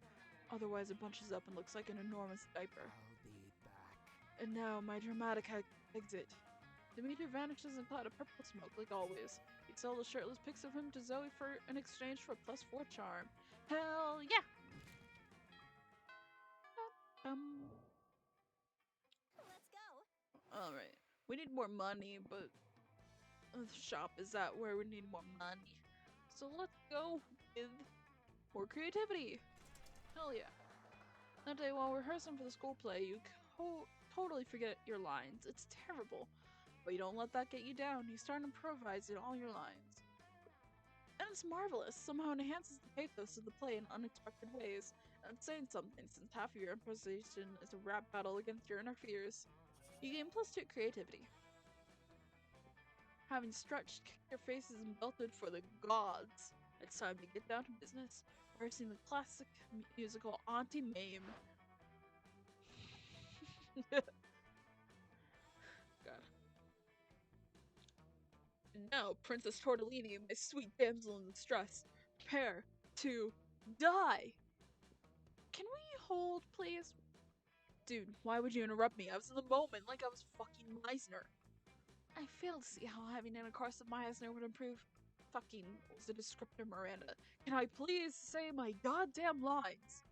[SPEAKER 1] Otherwise it bunches up and looks like an enormous diaper.
[SPEAKER 3] I'll be back.
[SPEAKER 1] And now, my dramatic exit. Demetri vanishes in a cloud of purple smoke, like always. He sold the shirtless pics of him to Zoe in exchange for a +4 charm. Hell yeah!
[SPEAKER 2] Let's go.
[SPEAKER 1] Alright. We need more money, but the shop is that where we need more money. So let's go with more creativity. Hell yeah. That day while rehearsing for the school play, you totally forget your lines. It's terrible. But you don't let that get you down. You start improvising all your lines. And it's marvelous. Somehow it enhances the pathos of the play in unexpected ways. And it's saying something since half of your improvisation is a rap battle against your inner fears. You gain +2 creativity. Having stretched, kicked your faces, and belted for the gods, it's time to get down to business. Rehearsing the classic musical Auntie Mame. God. And now, Princess Tortellini, my sweet damsel in distress, prepare to die! Can we hold, please? Dude, why would you interrupt me? I was in the moment, like I was fucking Meisner. I fail to see how having intercourse with Meisner would improve fucking, what was the descriptor, Miranda? Can I please say my goddamn lines?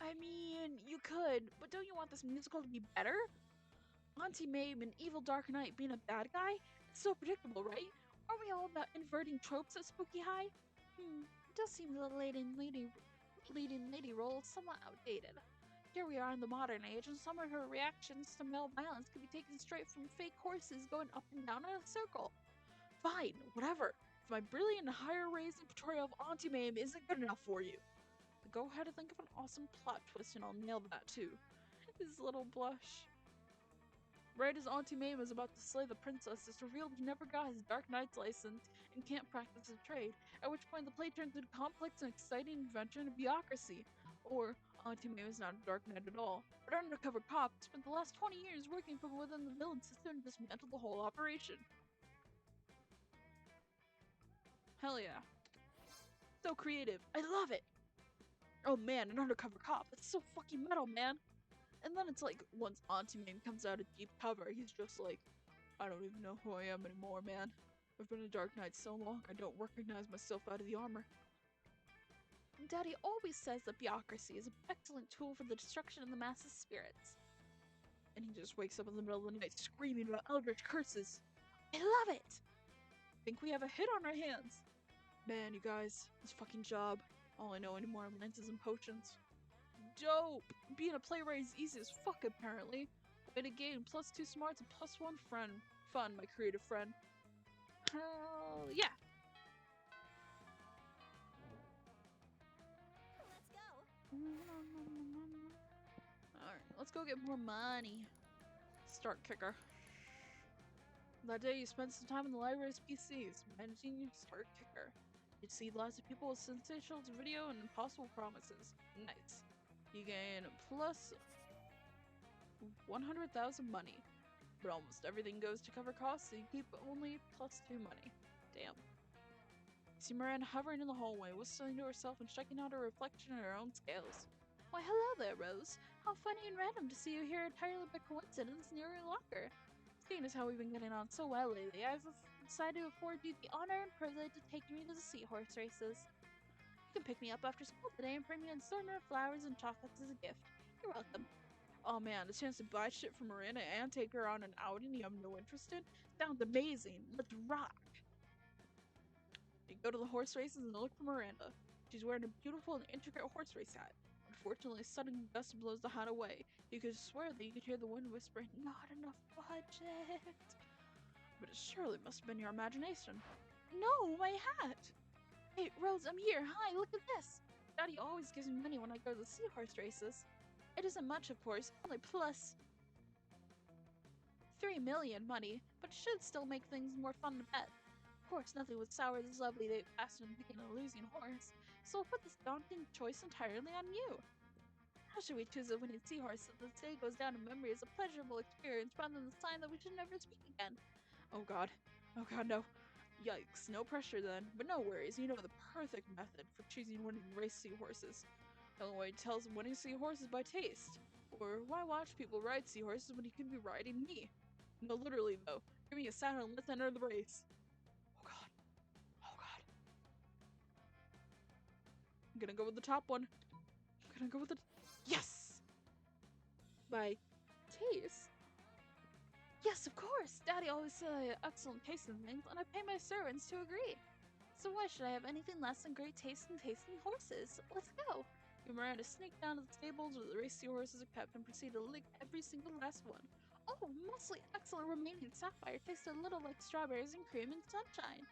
[SPEAKER 1] I mean, you could, but don't you want this musical to be better? Auntie Mame and Evil Dark Knight being a bad guy? It's so predictable, right? Aren't we all about inverting tropes at Spooky High? It does seem the leading lady role is somewhat outdated. Here we are in the modern age, and some of her reactions to male violence could be taken straight from fake horses going up and down in a circle. Fine, whatever. If my brilliant higher-raising portrayal of Auntie Mame isn't good enough for you, then go ahead and think of an awesome plot twist and I'll nail that too. His little blush. Right as Auntie Mame is about to slay the princess, it's revealed he never got his Dark Knight's license and can't practice his trade, at which point the play turns into a complex and exciting adventure in a bureaucracy. Or, Auntie Mame is not a Dark Knight at all, but an undercover cop who spent the last 20 years working from within the villain system to dismantle the whole operation. Hell yeah. So creative. I love it! Oh man, an undercover cop. That's so fucking metal, man! And then it's like, once Auntie Mame comes out of deep cover, he's just like, I don't even know who I am anymore, man. I've been a Dark Knight so long, I don't recognize myself out of the armor. Daddy always says that bureaucracy is an excellent tool for the destruction of the masses' spirits. And he just wakes up in the middle of the night screaming about eldritch curses. I love it! Think we have a hit on our hands. Man, you guys, this fucking job. All I know anymore are lenses and potions. Dope! Being a playwright is easy as fuck, apparently. Way to gain +2 smarts and +1 friend. Fun, my creative friend. Hell yeah!
[SPEAKER 2] Let's go.
[SPEAKER 1] Alright, let's go get more money. Start kicker. That day you spent some time in the library's PCs, managing your start kicker. You'd see lots of people with sensational video and impossible promises. Nice. You gain plus 100,000 money, but almost everything goes to cover costs, so you keep only plus 2 money. Damn. See Miranda hovering in the hallway, whistling to herself and checking out her reflection in her own scales. Why, hello there, Rose. How funny and random to see you here entirely by coincidence near your locker. Seeing as how we've been getting on so well lately, I've decided to afford you the honor and privilege of taking me to the seahorse races. You can pick me up after school today and bring me an assortment of flowers and chocolates as a gift. You're welcome. Oh man, the chance to buy shit from Miranda and take her on an outing you have no interest in? Sounds amazing. Let's rock. You go to the horse races and look for Miranda. She's wearing a beautiful and intricate horse race hat. Unfortunately, a sudden gust blows the hat away. You could swear that you could hear the wind whispering, "Not enough budget." But it surely must have been your imagination. No, my hat! Hey, Rose, I'm here. Hi, look at this. Daddy always gives me money when I go to the seahorse races. It isn't much, of course, only plus 3 million money, but it should still make things more fun to bet. Of course, nothing would sour this lovely day faster than picking a losing horse, so I'll put this daunting choice entirely on you. How should we choose a winning seahorse so this day goes down in memory as a pleasurable experience rather than the sign that we should never speak again? Oh god, no. Yikes, no pressure then, but no worries, you know the perfect method for choosing winning race seahorses. The only way to tell a winning seahorse is by taste. Or why watch people ride seahorses when you could be riding me? No, literally though. Give me a saddle and let's enter the race. Oh god. Oh god. I'm gonna go with the top one. I'm gonna go with the... Yes! By taste? Yes, of course! Daddy always said I had excellent taste in things, and I pay my servants to agree. So why should I have anything less than great taste in tasting horses? Let's go! You and Miranda sneak down to the stables where the race seahorses are kept and proceed to lick every single last one. Oh, mostly excellent remaining sapphire tasted a little like strawberries and cream and sunshine.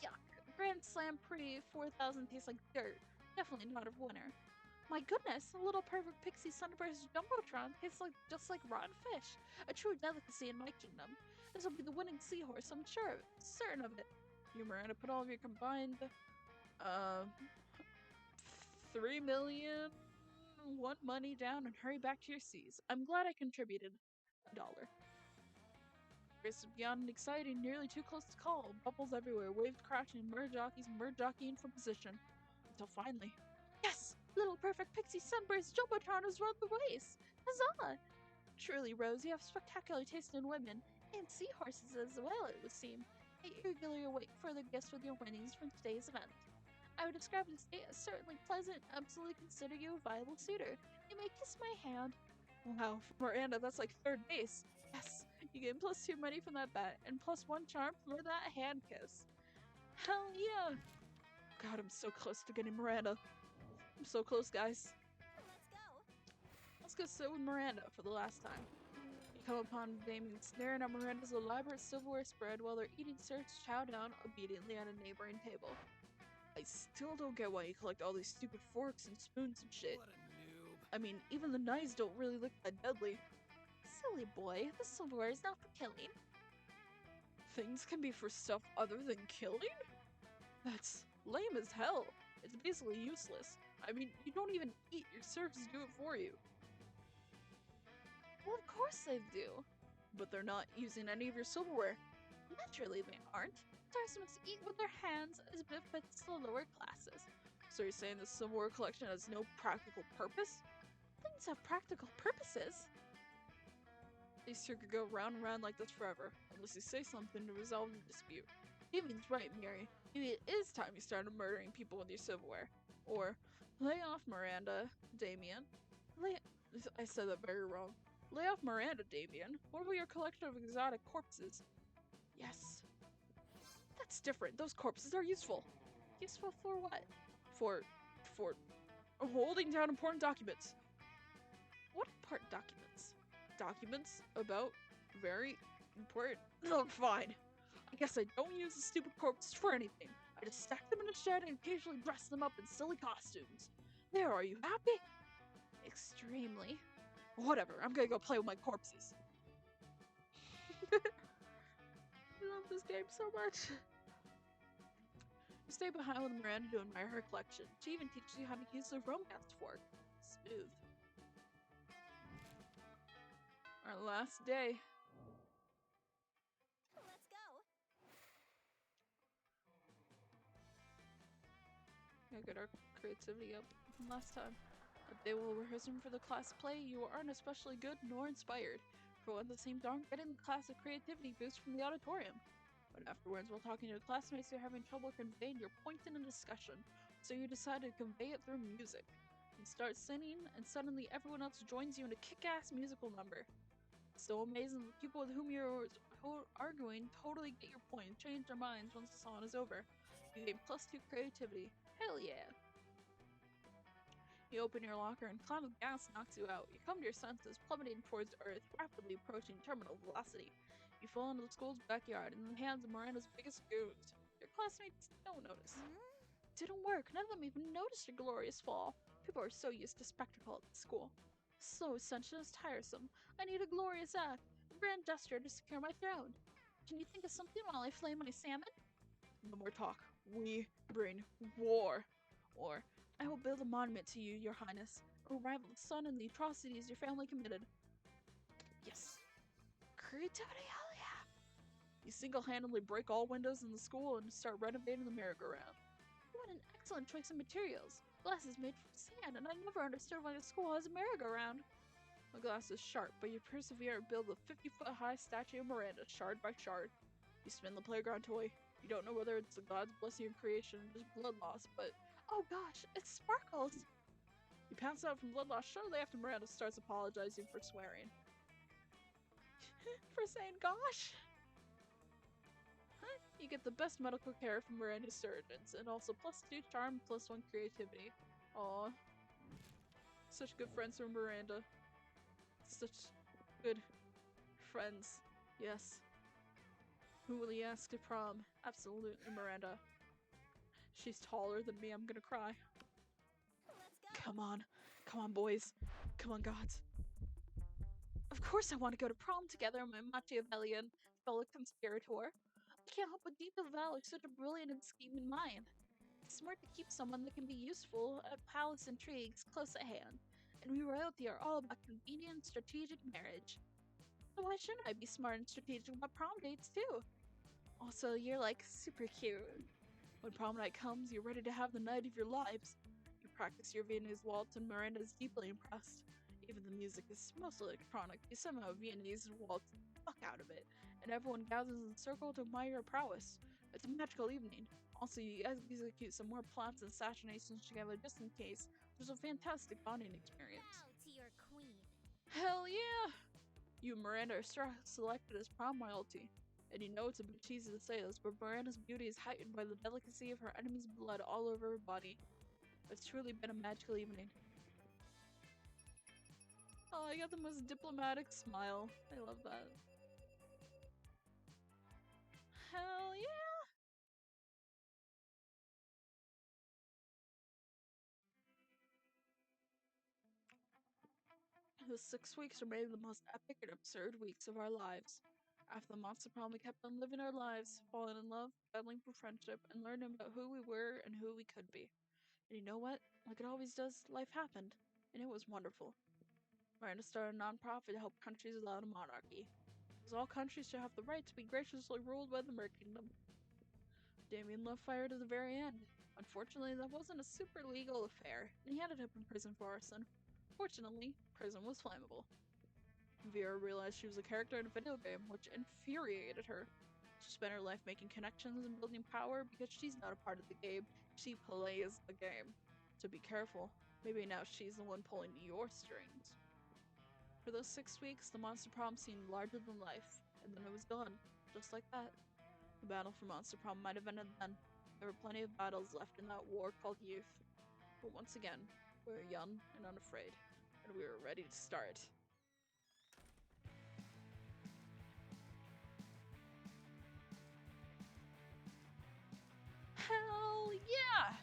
[SPEAKER 1] Yuck. Grand Slam Pretty 4000 tastes like dirt. Definitely not a winner. My goodness, a little perfect pixie sunburst jumbotron tastes like just like rotten fish. A true delicacy in my kingdom. This will be the winning seahorse, I'm sure of it. Certain of it. You, Miranda, put all of your combined, 3 million one money down and hurry back to your seas. I'm glad I contributed $1. Race is beyond exciting, nearly too close to call. Bubbles everywhere, waves crashing, jockeys jockeying for position. Until finally, yes! Little perfect pixie sunburst jumbotron has run the race! Huzzah! Truly, Rose, you have spectacular taste in women, and seahorses as well, it would seem. I eagerly await further gifts with your winnings from today's event. I would describe this day as certainly pleasant and absolutely consider you a viable suitor. You may kiss my hand. Wow, Miranda, that's like third base. Yes, you gain plus 2 money from that bet, and plus 1 charm for that hand kiss. Hell yeah! God, I'm so close to getting Miranda. I'm so close, guys.
[SPEAKER 2] Let's go.
[SPEAKER 1] Let's go sit with Miranda for the last time. You come upon Damien staring at Miranda's elaborate silverware spread while their eating starts to chow down obediently at a neighboring table. I still don't get why you collect all these stupid forks and spoons and shit.
[SPEAKER 3] What a noob.
[SPEAKER 1] I mean, even the knives don't really look that deadly.
[SPEAKER 2] Silly boy, the silverware is not for killing.
[SPEAKER 1] Things can be for stuff other than killing? That's lame as hell. It's basically useless. I mean, you don't even eat, your servants do it for you.
[SPEAKER 2] Well, of course they do.
[SPEAKER 1] But they're not using any of your silverware.
[SPEAKER 2] Naturally they aren't. Servants must eat with their hands as befits the lower classes.
[SPEAKER 1] So you're saying the silverware collection has no practical purpose?
[SPEAKER 2] Things have practical purposes.
[SPEAKER 1] These two could go round and round like this forever, unless you say something to resolve the dispute. Damien's right, Mary. Maybe it is time you started murdering people with your silverware. Or, lay off Miranda, Damien. I said that very wrong. Lay off Miranda, Damien. What about your collection of exotic corpses? Yes. That's different. Those corpses are useful.
[SPEAKER 2] Useful for what?
[SPEAKER 1] For holding down important documents.
[SPEAKER 2] What important documents?
[SPEAKER 1] Documents about very important... Oh, fine. I guess I don't use the stupid corpses for anything. I just stack them in a shed and occasionally dress them up in silly costumes. There, are you happy?
[SPEAKER 2] Extremely.
[SPEAKER 1] Whatever, I'm gonna go play with my corpses. I love this game so much. You stay behind with Miranda to admire her collection. She even teaches you how to use the romance fork. Smooth. Our last day.
[SPEAKER 2] Let's go.
[SPEAKER 1] Gotta get our creativity up from last time. A day while rehearsing for the class play, you aren't especially good nor inspired. For one, the same aren't getting the class a creativity boost from the auditorium. But afterwards, while talking to your classmates, you're having trouble conveying your point in a discussion, so you decide to convey it through music. You start singing, and suddenly everyone else joins you in a kick-ass musical number. It's so amazing the people with whom you're arguing totally get your point and change their minds once the song is over. You gain +2 creativity. Hell yeah! You open your locker and a cloud of gas knocks you out. You come to your senses, plummeting towards Earth, rapidly approaching terminal velocity. You fall into the school's backyard in the hands of Miranda's biggest goons. Your classmates don't notice. It didn't work. None of them even noticed your glorious fall. People are so used to spectacle at the school. Slow ascension is tiresome. I need a glorious act, a grand gesture to secure my throne. Can you think of something while I flay my salmon? No more talk. We bring war. Or, I will build a monument to you, your highness. It will rival the sun and the atrocities your family committed. Yes. Creativity, hell yeah! You single-handedly break all windows in the school and start renovating the merry-go-round. What an excellent choice of materials. Glass is made from sand, and I never understood why the school has a merry-go-round. The glass is sharp, but you persevere and build a 50-foot-high statue of Miranda, shard by shard. You spin the playground toy. You don't know whether it's the God's blessing of creation or just blood loss, but oh gosh, it sparkles! You pass out from blood loss shortly after Miranda starts apologizing for swearing. For saying gosh! You get the best medical care from Miranda's surgeons, and also +2 charm, +1 creativity. Aww. Such good friends from Miranda. Such good friends. Yes. Who will he ask to prom? Absolutely Miranda. She's taller than me, I'm gonna cry.
[SPEAKER 2] Let's go.
[SPEAKER 1] Come on. Come on, boys. Come on, gods. Of course I want to go to prom together, my Machiavellian fellow conspirator. I can't help but deeply value such a brilliant and scheming mind. It's smart to keep someone that can be useful at palace intrigues close at hand, and we royalty are all about convenient and strategic marriage. So why shouldn't I be smart and strategic about prom dates too? Also, you're like super cute. When prom night comes, you're ready to have the night of your lives. You practice your Viennese waltz and Miranda is deeply impressed. Even the music is mostly electronic, you somehow Viennese waltz the fuck out of it, and everyone gathers in a circle to admire your prowess. It's a magical evening. Also, you execute some more plots and assassinations together just in case. There's a fantastic bonding experience.
[SPEAKER 2] Bow to your queen.
[SPEAKER 1] Hell yeah! You and Miranda are selected as prom royalty. And you know it's a bit cheesy to say this, but Miranda's beauty is heightened by the delicacy of her enemy's blood all over her body. It's truly been a magical evening. Oh, I got the most diplomatic smile. I love that. Hell yeah! The 6 weeks remained the most epic and absurd weeks of our lives. After the monster prom, we kept on living our lives, falling in love, battling for friendship, and learning about who we were and who we could be. And you know what? Like it always does, life happened. And it was wonderful. Miranda started a non-profit to help countries without a monarchy. Because all countries should have the right to be graciously ruled by the Mer Kingdom. Damien left fire to the very end. Unfortunately, that wasn't a super legal affair, and he ended up in prison for arson. Fortunately, prison was flammable. Vera realized she was a character in a video game, which infuriated her. She spent her life making connections and building power because she's not a part of the game, she plays the game. So be careful, maybe now she's the one pulling your strings. For those 6 weeks, the monster prom seemed larger than life, and then it was gone, just like that. The battle for Monster Prom might have ended then. There were plenty of battles left in that war called youth. But once again, we were young and unafraid, and we were ready to start. Hell yeah!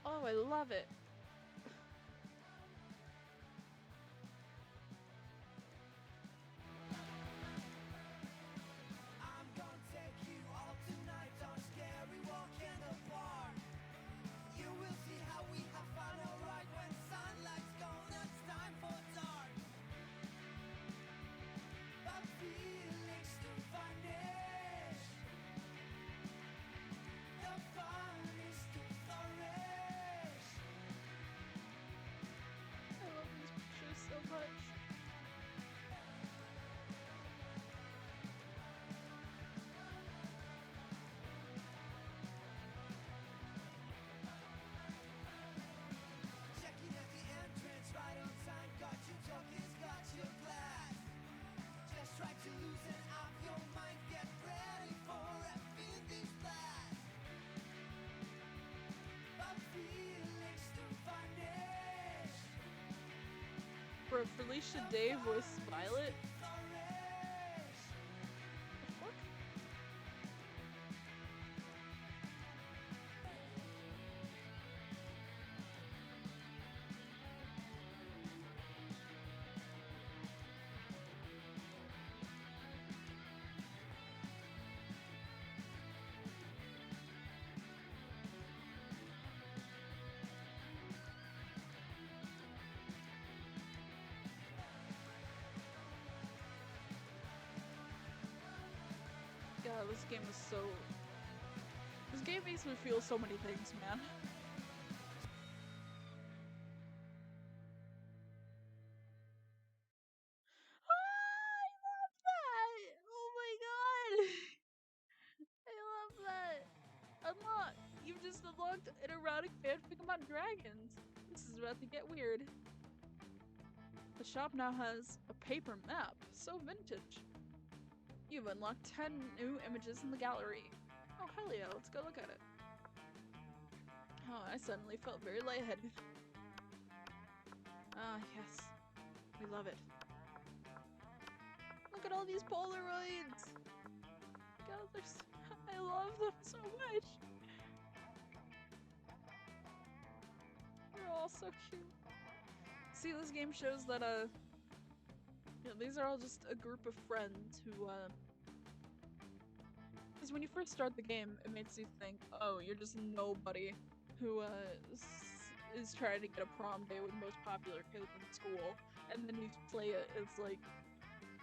[SPEAKER 1] Oh, I love it.
[SPEAKER 3] You will see how we have fun alright when sunlight's gone
[SPEAKER 1] Felicia Day voiced Violet. What? God, this game is so... This game makes me feel so many things, man. I love that! Oh my god! I love that! Unlock! You've just unlocked an erotic fanfic about dragons! This is about to get weird. The shop now has a paper map, so vintage. You've unlocked 10 new images in the gallery. Oh hell yeah, let's go look at it. Oh, I suddenly felt very lightheaded. Ah, yes. We love it. Look at all these Polaroids! God, I love them so much! They're all so cute. See, this game shows that, you know, these are all just a group of friends who, because when you first start the game, it makes you think, oh, you're just nobody who, is trying to get a prom day with the most popular kids in school, and then you play it, it's like,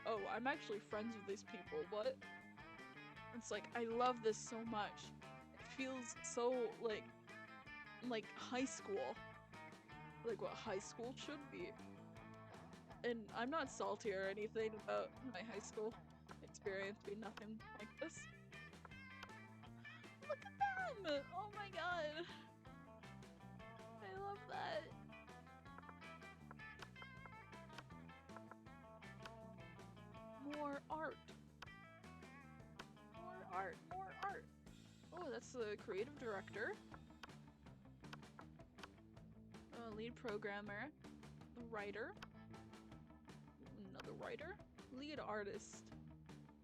[SPEAKER 1] oh, I'm actually friends with these people, what? It's like, I love this so much. It feels so, like high school. Like what high school should be. And I'm not salty or anything about my high school experience being nothing like this. Look at them! Oh my god! I love that. More art. More art, more art. Oh, that's the creative director. Lead programmer. The writer. Another writer. Lead artist.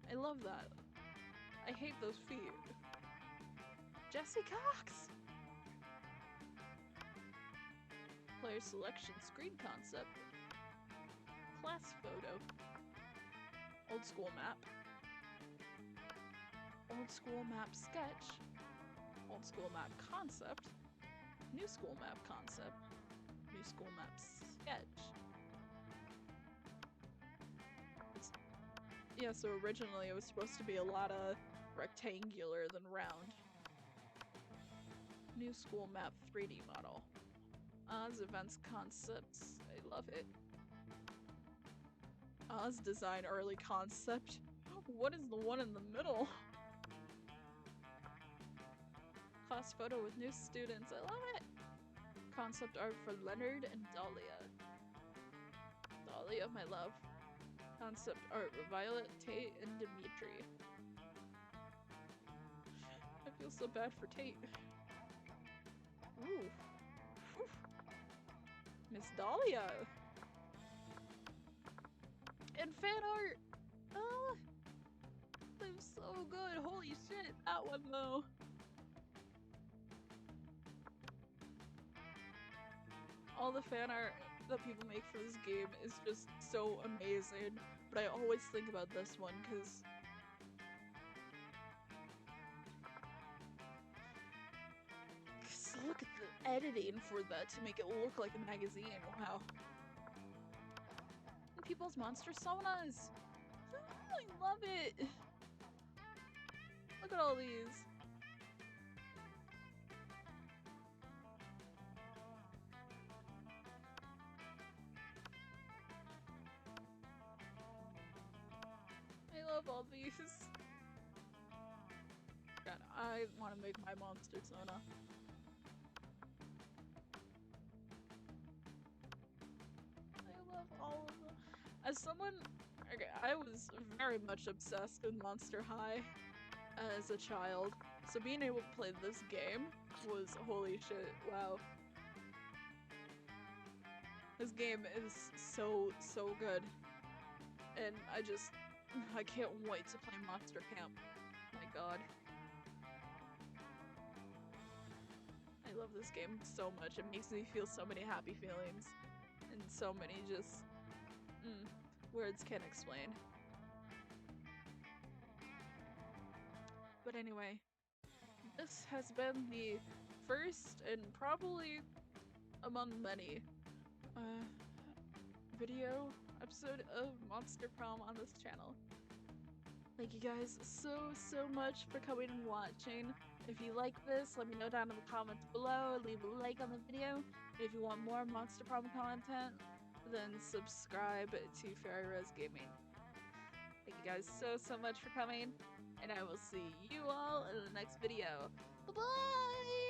[SPEAKER 1] I love that. I hate those feet. Jesse Cox! Player selection screen concept. Class photo. Old school map. Old school map sketch. Old school map concept. New school map concept. New school map sketch. Yeah, so originally it was supposed to be a lot of rectangular than round. New school map 3D model. Oz events concepts. I love it. Oz design early concept. What is the one in the middle? Class photo with new students. I love it. Concept art for Leonard and Dahlia. Dahlia, my love. Concept art with Violet, Tate, and Dimitri. I feel so bad for Tate. Ooh. Whew. Miss Dahlia! And fan art! Oh! They're so good! Holy shit! That one though! All the fan art that people make for this game is just so amazing, but I always think about this one because look at the editing for that to make it look like a magazine. Wow. And people's monster saunas. I love it. Look at all these. I love all these. God, I want to make my monster sauna. I love all of them. As someone, okay, I was very much obsessed with Monster High as a child, so being able to play this game was holy shit, wow. This game is so good. And I can't wait to play Monster Camp. My god. I love this game so much. It makes me feel so many happy feelings. And so many just words can't explain. But anyway, this has been the first and probably among many video episode of Monster Prom on this channel. Thank you guys so much for coming and watching. If you like this, let me know down in the comments below. Leave a like on the video. And if you want more Monster Prom content, then subscribe to Fairy Rose Gaming. Thank you guys so much for coming, and I will see you all in the next video. Bye-bye!